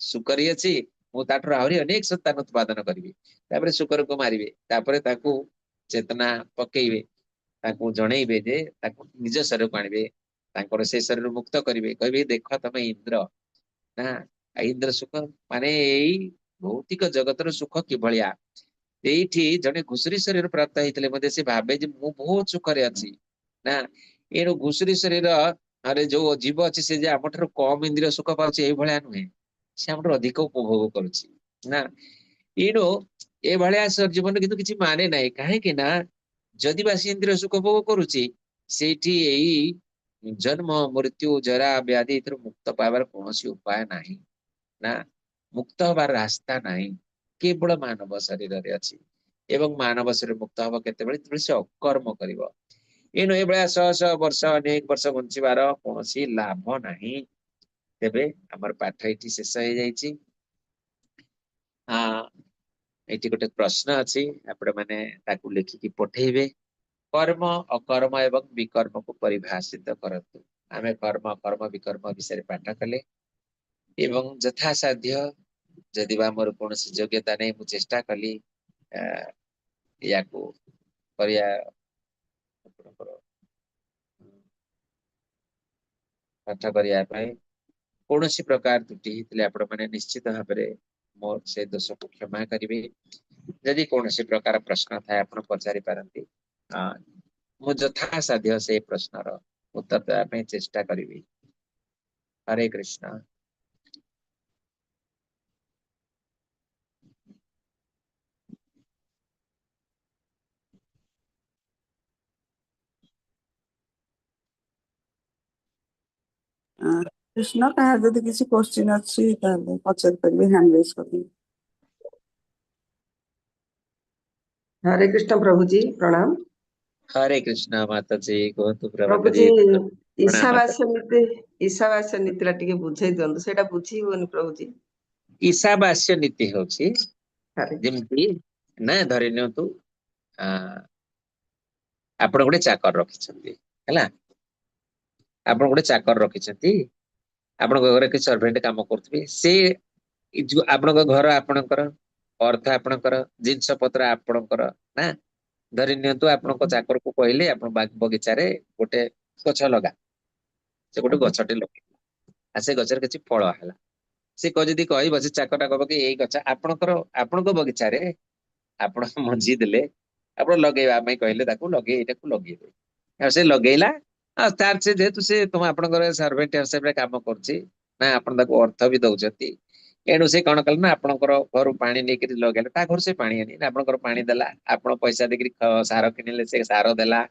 ଶୁକରୀ ଅଛି, ମୁଁ ତାଠାରୁ ଆହୁରି ଅନେକ ସନ୍ତାନ ଉତ୍ପାଦନ କରିବି। ତାପରେ ଶୁକରକୁ ମାରିବେ, ତାପରେ ତାକୁ ଚେତନା ପକେଇବେ, ତାକୁ ଜଣେଇବେ ଯେ ତାକୁ ନିଜ ଶରୀରକୁ ଆଣିବେ, ତାଙ୍କର ସେ ଶରୀର ମୁକ୍ତ କରିବେ, କହିବେ ଦେଖ ତମେ ଇନ୍ଦ୍ର ନା, ଇନ୍ଦ୍ର ସୁଖ ମାନେ ଏଇ ଭୌତିକ ଜଗତର ସୁଖ କିଭଳିଆ। ଏଇଠି ଜଣେ ଘୁଷୁରୀ ଶରୀର ପ୍ରାପ୍ତ ହେଇଥିଲେ ମଧ୍ୟ ସେ ଭାବେ ଯେ ମୁଁ ବହୁତ ସୁଖରେ ଅଛି ନା। ଏଣୁ ଘୁଷୁରୀ ଶରୀର ଯୋଉ ଜୀବ ଅଛି ସେ ଯେ ଆମ ଠାରୁ କମ ଇନ୍ଦ୍ରିୟ ସୁଖ ପାଉଛି ଏଇଭଳିଆ ନୁହେଁ, ସେ ଆମଠାରୁ ଅଧିକ ଉପଭୋଗ କରୁଛି ନା। ଏଣୁ ଏଭଳିଆ ଜୀବନ କିନ୍ତୁ କିଛି ମାନେ ନାହିଁ, କାହିଁକି ନା ଯଦି ବା ସେ ଇନ୍ଦ୍ରିୟ ସୁଖ ଭୋଗ କରୁଛି, ସେଇଠି ଏଇ ଜନ୍ମ ମୃତ୍ୟୁ ଜରା ବ୍ୟାଧି ଏଥିରୁ ମୁକ୍ତ ପାଇବାର କୌଣସି ଉପାୟ ନାହିଁ ନା, ମୁକ୍ତ ହବାର ରାସ୍ତା ନାହିଁ, କେବଳ ମାନବ ଶରୀରରେ ଅଛି। ଏବଂ ମାନବ ଶରୀର ମୁକ୍ତ ହବ କେତେବେଳେ, ଯେତେବେଳେ ସେ ଅକର୍ମ କରିବ। ଏଣୁ ଏଭଳିଆ ଶହ ଶହ ବର୍ଷ ଅନେକ ବର୍ଷ ବଞ୍ଚିବାର କୌଣସି ଲାଭ ନାହିଁ। ତେବେ ଆମର ପାଠ ଏଇଠି ଶେଷ ହେଇଯାଇଛି। ଏଇଠି ଗୋଟେ ପ୍ରଶ୍ନ ଅଛି, ଆପଣ ମାନେ ତାକୁ ଲେଖିକି ପଠେଇବେ। କର୍ମ ଅକର୍ମ ଏବଂ ବିକର୍ମକୁ ପରିଭାଷିତ କରନ୍ତୁ। ଆମେ କର୍ମ କର୍ମ ବିକର୍ମ ବିଷୟରେ ପାଠ କଲେ ଏବଂ ଯଥାସାଧ୍ୟ ଯଦି ବା ମୋର କୌଣସି ଯୋଗ୍ୟତା ନାହିଁ, ମୁଁ ଚେଷ୍ଟା କଲି ୟାକୁ କରିବା ଆପଣଙ୍କର ପାଠ କରିବା ପାଇଁ। କୌଣସି ପ୍ରକାର ତ୍ରୁଟି ହେଇଥିଲେ ଆପଣ ମାନେ ନିଶ୍ଚିତ ଭାବରେ मोर से दोष को क्षमा करिवे। यदि कौन प्रकार प्रश्न थाए आप पचारि पारती मु यथा साध्य से प्रश्नर उत्तर देवाई चेष्टा करी। हरे कृष्ण। कृष्ण कहा जदि किसी क्वेश्चन अच्छी पचारि पारे हैंड रेज कर। हरे कृष्ण प्रभु जी प्रणाम। हरे कृष्ण माता जी कहतु प्रभात प्रभु जी जी प्रणाम। ईशावास्य नीति टिके बुझे दिंतु सेटा बुझी होनी प्रभु जी। ईशावास्य नीति होची हरे जेमती ना धरि नियंतु आपण गोटे चाकर रखिछंती हैला। आपण गोटे चाकर रखिछंती आपण घरे के सर्वेंट काम करथबे से जो आपण घर आपणकर अर्थ आपणकर जिंस पत्र आपणकर ना धरि नियंतु आपण चाकर को कहले आपण बगीचा रे गोटे गछ लगा से गोटे गछटे लगे आ से गछर किछि फळ हला से जदि कहब से चाकटा कहब कि एई गछ आपणक बगीचा रे आपण मंजी देले आपण लगेଇବା ପାଇଁ कहले ताकू लगे एटाकू लगेबे से लगेला तार से जेतु से तुम आपणकर सर्वेंट हिसाब रे काम करछि ना आपण ताकू अर्थ भी दउछंती एणु से कौन कल ना आपणकर घर पानी नेकि लगेला ता घर से पानी आनी आपणकर पानी देला आपण पैसा देकरी सार किनिले से सार देला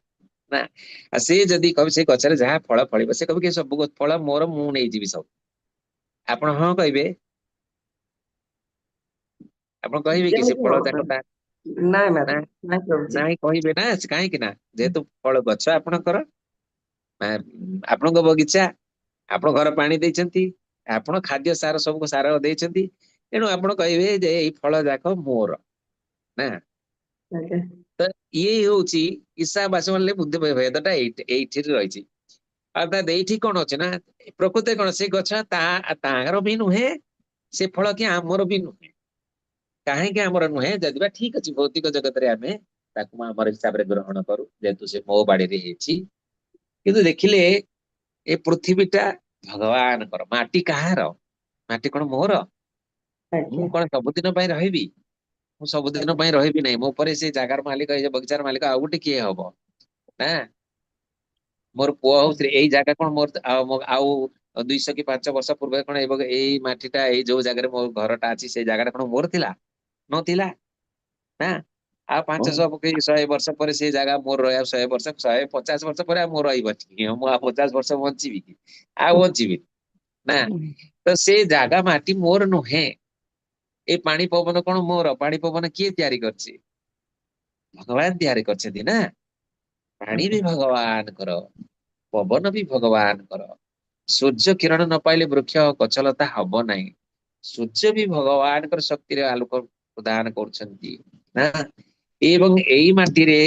ना से जदि कब से गछरे जहाँ फल फलिब से कब कि सब फल मोर मु नै जीवी सब आपण हाँ कहबे आपण कहबे कि से फल जाकता नाय ना मैडम नाय प्रभु जी। नाई कहबे ना काहे कि ना जेतु फल गछ आपणकर आपणक बगीचा आपण घर पानी देइछंती आपण खाद्य सार सब सार देइछंती तेणु आपण कहबे जे एई फल जाक मोर ना आज्ञा तो ये होची ईशावास वाले बुद्धि भेदटा एइठी रहिछि अर्थात एइठी कोन अछि ना प्रकृति कोन से गछ ताहार भी नुहे से फल कि आमर भी नुहे काहे कि आमर नुहे जदिबा ठीक अछि भौतिक जगत रे आमे ताकू आमर हिसाब रे ग्रहण करू जेतु से मो बाड़ी रे हेछि किंतु देखिले ए पृथ्वीटा भगवान कर माटी कहार माटी कोन मोर आज्ञा मु कोन सबुदिन पई रहिबी मु सबुदिन पई रहिबी नै मो परे से जागार मालिक ए बगीचार मालिक आ गुटे किए हबो ना मोर पुआ होउतरे एई जागा कोन मोर आउ 200 कि 500 वर्ष पूर्व कोन एई माटीटा एई जो जागा रे मोर घरटा अछि से जागाटा कोन मोर थिला नथिला ना आ 500 कि 100 वर्ष पर से जागा मोर रहा 100 वर्ष 150 वर्ष पर मोर रही मु आ 50 वर्ष बंचीबी कि आ बंचीबी ना तो से जागा माटी मोर नुहे ए पानी पवन कोन मोर पानी पवन किए तैयारी करछि भगवान तैयारी करछथि ना पानी भी भगवान कर पवन भी भगवान कर सूर्य किरण न पाइले वृक्ष गछलता हब नाही सूर्य भी भगवान कर शक्ति रे आलोक प्रदान करछंती ना एवं एई माटी रे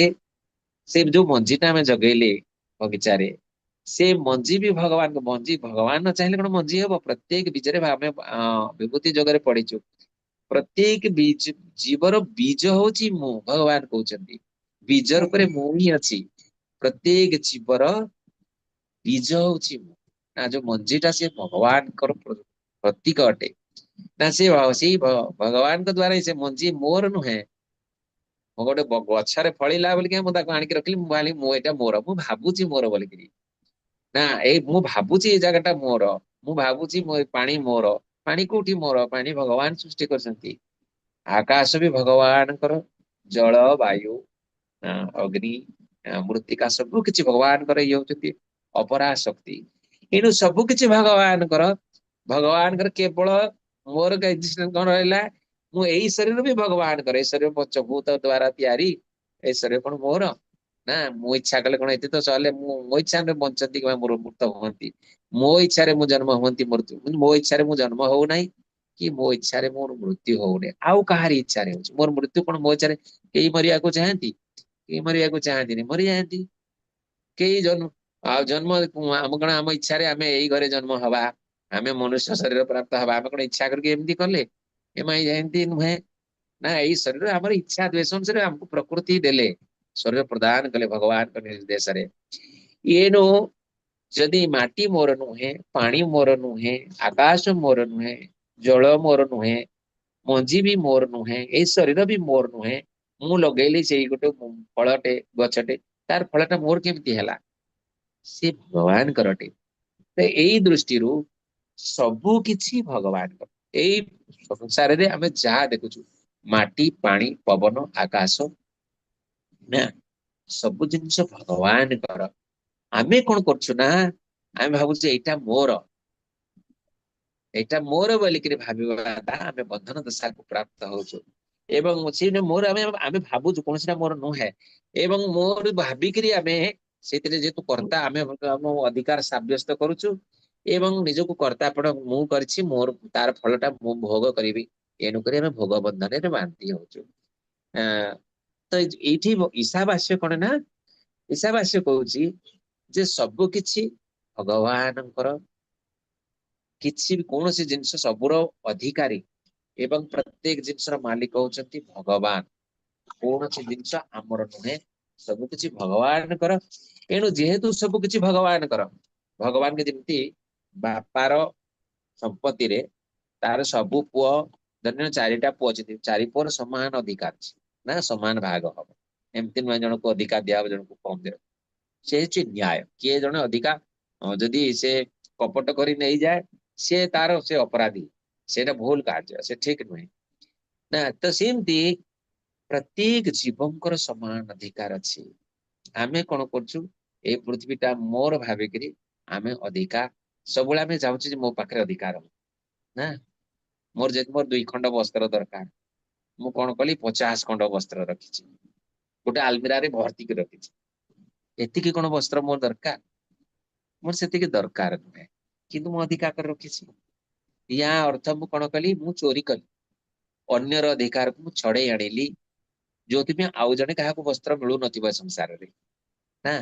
से जो मंजीटा में जगेले बगीचा रे से मंजी भी भगवान को मंजी भगवान न चाहिले कोन मंजी हबो प्रत्येक बीजरे भामे विभूति जगरे पडिचु प्रत्येक बीज जीवर बीज होची मु भगवान कहउचंती बीज रूप रे मु ही अछि प्रत्येक जीवर बीज होची मु ना जो मंजीटा से भगवान कर प्रतीक अटे ना से भगवान के द्वारा से मंजी मोर नुहे मो गोटे गछरे फଳିला बोलिक मु ताको आनिक रखिली मु भाली मो एटा मोर मु भाबुची मोर बोलिकी ना एई मु भाबुची ए जागाटा मोर मु भाबुची मो पानी मोर पानी कोठी मोर पानी भगवान सृष्टि करसंती आकाश भी भगवान कर जल वायु अग्नि मृत्तिका सब किछि भगवान कर ये होचंती अपरा शक्ति एनु सब किछि भगवान कर केवल मोर का एक्जिस्टेंस कोन रहला मु एई शरीर भी भगवान करे शरीर पंचभूत द्वारा तैयारी ए शरीर कोन मोर ना मो इच्छा कले कोन एते तो चले मो इच्छा रे बंचती कि मोर मृत होंती मो इच्छा रे मु जन्म होंती मृत्यु मो इच्छा रे मु जन्म हो नाही कि मो इच्छा रे मोर मृत्यु होने आउ कहारी इच्छा रे होची मोर मृत्यु कोन मो इच्छा रे केई मरिया को चाहती केई मरिया को चाहती नहीं मरि जाती केई जन्म आ जन्म हम कोन हम इच्छा रे हमें एई घरे जन्म हवा हमें मनुष्य शरीर प्राप्त हवा हम कोन इच्छा करके एमती करले एमाई जयंती नुहे ना यही शरीर हमर इच्छा द्वेष अनुसार हमको प्रकृति देले शरीर प्रदान कले भगवान के निर्देश रे ये नो जदि माटी मोर नुहे पानी मोर नुहे आकाश मोर नुहे जल मोर नुहे ମଞ୍ଜି ବି ମୋର ନୁହେଁ, ଏଇ ଶରୀର ବି ମୋର ନୁହେଁ। ମୁଁ ଲଗେଇଲି ସେଇ ଗୋଟେ ଫଳଟେ ଗଛଟେ, ତାର ଫଳଟା ମୋର କେମିତି ହେଲା? ସେ ଭଗବାନଙ୍କରଟେ। ତ ଏଇ ଦୃଷ୍ଟିରୁ ସବୁ କିଛି ଭଗବାନଙ୍କର। ଏଇ ସଂସାରରେ ଆମେ ଯାହା ଦେଖୁଛୁ, ମାଟି, ପାଣି, ପବନ, ଆକାଶ, ନା ସବୁ ଜିନିଷ ଭଗବାନଙ୍କର। ଆମେ କଣ କରୁଛୁ ନା, ଆମେ ଭାବୁଛୁ ଏଇଟା ମୋର ବୋଲିକିରି ଭାବିବା ଦ୍ୱାରା ଆମେ ବନ୍ଧନ ଦଶାକୁ ପ୍ରାପ୍ତ ହଉଛୁ। ଏବଂ ସେଇଟା ମୋର ଆମେ ଭାବୁଛୁ କୌଣସିଟା ମୋର ନୁହେଁ, ଏବଂ ମୋର ଭାବିକିରି ଆମେ ସେଥିରେ ଯେହେତୁ କର୍ତ୍ତା, ଆମେ ଆମ ଅଧିକାର ସାବ୍ୟସ୍ତ କରୁଛୁ ଏବଂ ନିଜକୁ କର୍ତ୍ତାପଣ ମୁଁ କରିଛି, ମୋର ତାର ଫଳଟା ମୁଁ ଭୋଗ କରିବି, ଏଣୁକରି ଆମେ ଭୋଗ ବନ୍ଧନରେ ବାନ୍ଧି ହଉଛୁ। ତ ଏଇଠି ଈଶାବାସ୍ୟ କଣ ନା, ଈଶାବାସ୍ୟ କହୁଛି ଯେ ସବୁ କିଛି ଭଗବାନଙ୍କର, କିଛି ବି କୌଣସି ଜିନିଷ ସବୁର ଅଧିକାରୀ ଏବଂ ପ୍ରତ୍ୟେକ ଜିନିଷର ମାଲିକ ହଉଛନ୍ତି ଭଗବାନ। କୌଣସି ଜିନିଷ ଆମର ନୁହେଁ, ସବୁ କିଛି ଭଗବାନଙ୍କର। ଏଣୁ ଯେହେତୁ ସବୁ କିଛି ଭଗବାନଙ୍କର, ଭଗବାନଙ୍କ ଯେମିତି ବାପାର ସମ୍ପତ୍ତିରେ ତାର ସବୁ ପୁଅ, ଧନ୍ୟ 4ଟା ପୁଅ ଅଛନ୍ତି, 4 ପୁଅର ସମାନ ଅଧିକାର ଅଛି ନା, ସମାନ ଭାଗ ହବ। ଏମିତି ନୁହେଁ ଜଣକୁ ଅଧିକାର ଦିଆହବ ଜଣକୁ କମ ଦିଆହବ। ସେ ହଉଛି ନ୍ୟାୟ। କିଏ ଜଣେ ଅଧିକା ଯଦି ସେ କପଟ କରି ନେଇଯାଏ, ସେ ଅପରାଧୀ, ସେଇଟା ଭୁଲ କାର୍ଯ୍ୟ, ସେ ଠିକ ନୁହେଁ ନା। ତ ସେମିତି ପ୍ରତ୍ୟେକ ଜୀବଙ୍କର ସମାନ ଅଧିକାର ଅଛି। ଆମେ କଣ କରୁଛୁ, ଏଇ ପୃଥିବୀଟା ମୋର ଭାବିକିରି ଆମେ ଅଧିକାର, ସବୁବେଳେ ଆମେ ଚାହୁଁଛୁ ଯେ ମୋ ପାଖରେ ଅଧିକାର ନା। ମୋର 2 ଖଣ୍ଡ ବସ୍ତ୍ର ଦରକାର, ମୁଁ କଣ କଲି 50 ଖଣ୍ଡ ବସ୍ତ୍ର ରଖିଛି, ଗୋଟେ ଆଲମିରାରେ ଭର୍ତ୍ତିକି ରଖିଛି। ଏତିକି କଣ ବସ୍ତ୍ର ମୋର ଦରକାର? ମୋର ସେତିକି ଦରକାର ନୁହେଁ, କିନ୍ତୁ ମୁଁ ଅଧିକାର କରି ରଖିଛି। ୟା ଅର୍ଥ ମୁଁ କଣ କଲି, ମୁଁ ଚୋରି କଲି, ଅନ୍ୟର ଅଧିକାରକୁ ମୁଁ ଛଡେଇ ଆଣିଲି, ଯୋଉଥିପାଇଁ ଆଉ ଜଣେ କାହାକୁ ବସ୍ତ୍ର ମିଳୁନଥିବ ସଂସାରରେ ନା।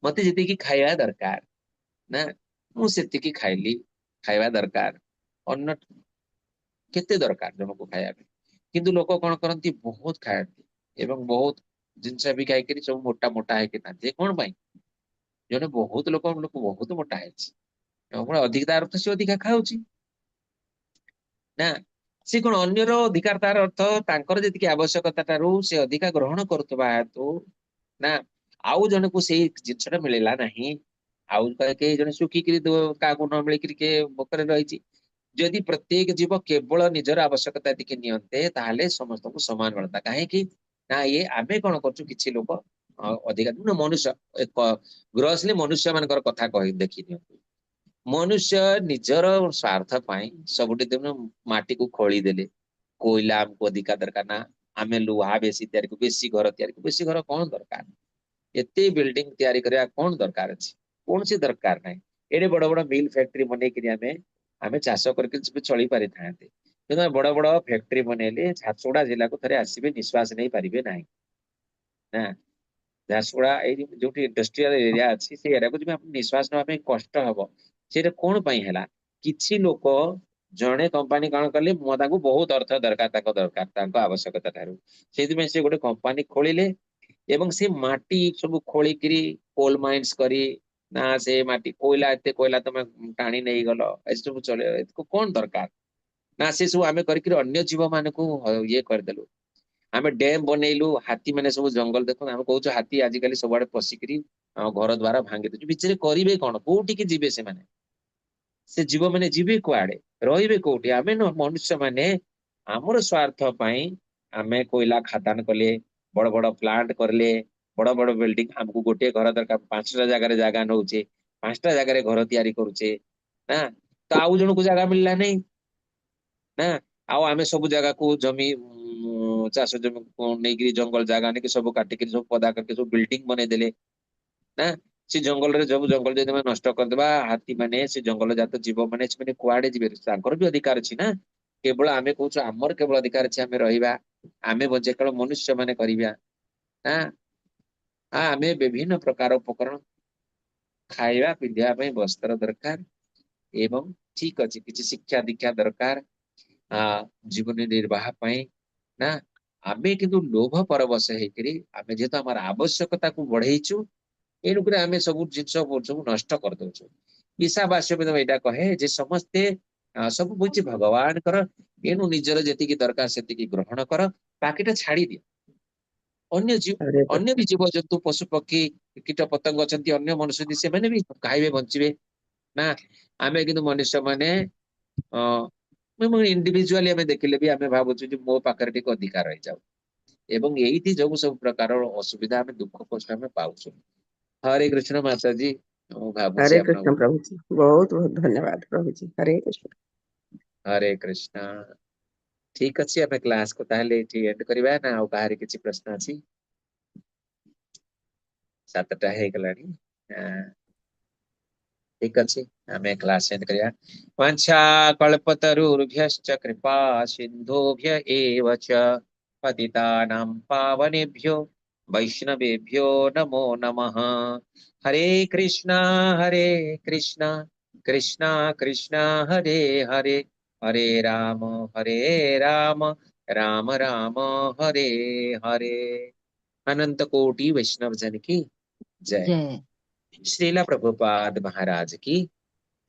ମତେ ଯେତିକି ଖାଇବା ଦରକାର ନା, ମୁଁ ସେତିକି ଖାଇଲି, ଖାଇବା ଦରକାର। ଅନ୍ୟ କେତେ ଦରକାର ଜଣକୁ ଖାଇବା ପାଇଁ, କିନ୍ତୁ ଲୋକ କଣ କରନ୍ତି, ବହୁତ ଖାଆନ୍ତି ଏବଂ ବହୁତ ଜିନିଷ ବି ଖାଇକିରି ସବୁ ମୋଟା ମୋଟା ହେଇକି ଥାନ୍ତି। କଣ ପାଇଁ? ଜଣେ ବହୁତ ଲୋକ ବହୁତ ମୋଟା ହେଇଛି, ଅଧିକ ତାର ଅର୍ଥ ସେ ଅଧିକା ଖାଉଛି ନା। ସେ କଣ ଅନ୍ୟର ଅଧିକାର, ତାର ଅର୍ଥ ତାଙ୍କର ଯେତିକି ଆବଶ୍ୟକତା ଠାରୁ ସେ ଅଧିକା ଗ୍ରହଣ କରୁଥିବା ହେତୁ ନା, ଆଉ ଜଣକୁ ସେଇ ଜିନିଷଟା ମିଳିଲା ନାହିଁ। ଆଉ କେହି ଜଣେ ଶୁଖିକିରି କାହାକୁ ନ ମିଳିକିରି କିଏ ଭୋକରେ ରହିଛି। ଯଦି ପ୍ରତ୍ୟେକ ଜୀବ କେବଳ ନିଜର ଆବଶ୍ୟକତା ଟିକେ ନିଅନ୍ତେ, ତାହେଲେ ସମସ୍ତଙ୍କୁ ସମାନ ମିଳନ୍ତା। କାହିଁକି ନା, ଆମେ କଣ କରୁଛୁ, କିଛି ଲୋକ ଅଧିକା ମନୁଷ୍ୟ, ଗ୍ରସଲି ମନୁଷ୍ୟ ମାନଙ୍କର କଥା କହି ଦେଖି ନିଅନ୍ତୁ। ମନୁଷ୍ୟ ନିଜର ସ୍ୱାର୍ଥ ପାଇଁ ସବୁଠି ଦିନ ମାଟିକୁ ଖୋଳିଦେଲେ। କୋଇଲା ଆମକୁ ଅଧିକା ଦରକାର ନା, ଆମେ ଲୁହା ବେଶୀ ତିଆରି କରୁ, ବେଶୀ ଘର ତିଆରି କରୁ। ବେଶୀ ଘର କଣ ଦରକାର? ଏତେ ବିଲ୍ଡିଂ ତିଆରି କରିବା କଣ ଦରକାର ଅଛି? କୌଣସି ଦରକାର ନାହିଁ। ଏଡେ ବଡ ବଡ ମିଲ୍ ଫ୍ୟାକ୍ଟ୍ରି ବନେଇକିରି ଆମେ ଚାଷ କରିକି ଚଳି ପାରିଥାନ୍ତେ। କିନ୍ତୁ ବଡ ବଡ ଫ୍ୟାକ୍ଟ୍ରି ବନେଇଲେ ଝାରସୁଗୁଡା ଜିଲ୍ଲାକୁ ଥରେ ଆସିବେ, ନିଶ୍ୱାସ ନେଇ ପାରିବେ ନାହିଁ ନା। ଝାରସୁଗୁଡା ଏଇ ଯୋଉଠି ଇଣ୍ଡଷ୍ଟ୍ରିଆଲ ଏରିଆ ଅଛି, ସେଇ ଏରିଆକୁ ଯିବେ, ନିଶ୍ୱାସ ନେବା ପାଇଁ କଷ୍ଟ ହବ। ସେଇଟା କଣ ପାଇଁ ହେଲା? କିଛି ଲୋକ, ଜଣେ କମ୍ପାନୀ କଣ କଲେ, ତାଙ୍କୁ ବହୁତ ଅର୍ଥ ଦରକାର, ତାଙ୍କ ଆବଶ୍ୟକତା ଠାରୁ। ସେଇଥିପାଇଁ ସେ ଗୋଟେ କମ୍ପାନୀ ଖୋଳିଲେ ଏବଂ ସେ ମାଟି ସବୁ ଖୋଳିକିରି କୋଲ ମାଇନ୍ସ କରି, ନା ସେ ମାଟି କୋଇଲା, ଏତେ କୋଇଲା ତମେ ଟାଣି ନେଇଗଲ, ଏସବୁ ଚଳେଇବ କଣ ଦରକାର? ନା ସେ ସବୁ ଆମେ କରିକିରି ଅନ୍ୟ ଜୀବ ମାନଙ୍କୁ ଇଏ କରିଦେଲୁ। ଆମେ ଡ୍ୟାମ ବନେଇଲୁ, ହାତୀ ମାନେ ସବୁ ଜଙ୍ଗଲ, ଦେଖନ୍ତୁ ଆମେ କହୁଛୁ ହାତୀ ଆଜିକାଲି ସବୁଆଡେ ପଶିକିରି ଆମ ଘର ଦ୍ଵାରା ଭାଙ୍ଗି ଦଉଛୁ। ବିଚାରେ କରିବେ କଣ? କୋଉଠିକି ଯିବେ ସେମାନେ? ସେ ଜୀବ ମାନେ ଯିବେ କୁଆଡେ? ରହିବେ କୋଉଠି? ଆମେ ମନୁଷ୍ୟ ମାନେ ଆମର ସ୍ୱାର୍ଥ ପାଇଁ ଆମେ କୋଇଲା ଖାଦାନ କଲେ, ବଡ ବଡ ପ୍ଲାଣ୍ଟ କରିଲେ, ବଡ ବଡ ବିଲ୍ଡିଂ, ଆମକୁ ଗୋଟିଏ ଘର ଦରକାର, 5ଟା ଜାଗାରେ ଜାଗା ନଉଛେ, 5ଟା ଜାଗାରେ ଘର ତିଆରି କରୁଛେ ନା। ତ ଆଉ ଜଣଙ୍କୁ ଜାଗା ମିଳିଲା ନାହିଁ ନା। ଆଉ ଆମେ ସବୁ ଜାଗାକୁ ଜମି ଚାଷ ଜମି ନେଇକିରି, ଜଙ୍ଗଲ ଜାଗା ନେଇକି ସବୁ କାଟିକିରି, ସବୁ ପଦା କରିକି ସବୁ ବିଲ୍ଡିଂ ବନେଇଦେଲେ ନା। ସେ ଜଙ୍ଗଲରେ ସବୁ ଜଙ୍ଗଲ ଯଦି ଆମେ ନଷ୍ଟ କରିଦବା, ହାତୀ ମାନେ, ସେ ଜଙ୍ଗଲ ଜାତ ଜୀବ ମାନେ, ସେମାନେ କୁଆଡେ ଯିବେ? ତାଙ୍କର ବି ଅଧିକାର ଅଛି ନା। କେବଳ ଆମେ କହୁଛୁ ଆମର କେବଳ ଅଧିକାର ଅଛି ଆମେ ରହିବା, ଆମେ କେବଳ ମନୁଷ୍ୟ ମାନେ କରିବା ନା। ଆମେ ବିଭିନ୍ନ ପ୍ରକାର ଉପକରଣ, ଖାଇବା ପିନ୍ଧିବା ପାଇଁ ବସ୍ତ୍ର ଦରକାର, ଏବଂ ଠିକ ଅଛି କିଛି ଶିକ୍ଷା ଦୀକ୍ଷା ଦରକାର ଜୀବନ ନିର୍ବାହ ପାଇଁ ନା। ଆମେ କିନ୍ତୁ ଲୋଭ ପରବଶ ହେଇକିରି, ଆମେ ଯେହେତୁ ଆମର ଆବଶ୍ୟକତାକୁ ବଢେଇଛୁ, ଏଣୁକରି ଆମେ ସବୁ ଜିନିଷ ସବୁ ନଷ୍ଟ କରିଦଉଛୁ। ଈଶାବାସ୍ୟ ଏଇଟା କହେ ଯେ ସମସ୍ତେ सब बुझी भगवान कर एनु निजर जेतिकी दरकार सेतिकी ग्रहण कर बाकीटा छाड़ी दियो अन्य जीव हरे अन्य भी कृष्ण जीव जंतु पशु पक्षी कीट पतंग अछंती अन्य मनुष्य से भी खाइबे बंचिबे ना आमे किंतु मनुष्य माने इंडिविजुअली आमे देखिले भी आमे भाबुछु जे मो पाकर टिक अधिकार रहि जाऊ एवं एइथि जो सब प्रकार असुविधा आमे दुख कष्ट आमे पाउछु हरे कृष्ण माता जी मु भाबुछि हरे आपन कृष्ण प्रभु जी, बहुत बहुत धन्यवाद प्रभु जी, हरे कृष्ण। हरे कृष्ण ठीक अछि आमे क्लास को ताले एठी एंड करिबा ना ଆଉ କାହାରି କିଛି ପ୍ରଶ୍ନ ଅଛି 7ଟା ହେଇଗଲାଣି ठीक अछि आमे क्लास एंड करिया वाञ्छा कल्पतरुर्भ्यश्च कृपा सिन्धुभ्य एव च पतितानां पावनेभ्यो वैष्णवेभ्यो नमो नमः हरे कृष्णा कृष्णा कृष्णा हरे हरे हरे राम राम राम हरे हरे अनंत कोटि वैष्णव जन की जय जय श्रीला प्रभुपाद महाराज की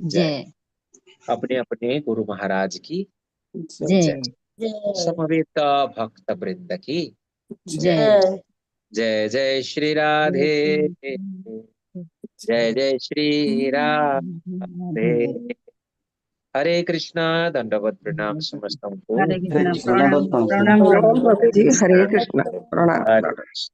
जय जय अपने अपने गुरु महाराज की जय जय जय जय समवेत भक्त वृंद की जय जय जय जय जय श्री राधे जय जय श्री राधे हरे कृष्णा दंडवत प्रणाम समस्तों को हरे कृष्ण कृष्ण प्रणाम दंडवत प्रणाम। प्रणाम प्रणाम प्रभु प्रभु हरे जी, हरे कृष्णा कृष्ण, प्रणाम हरे प्रणाम। कृष्ण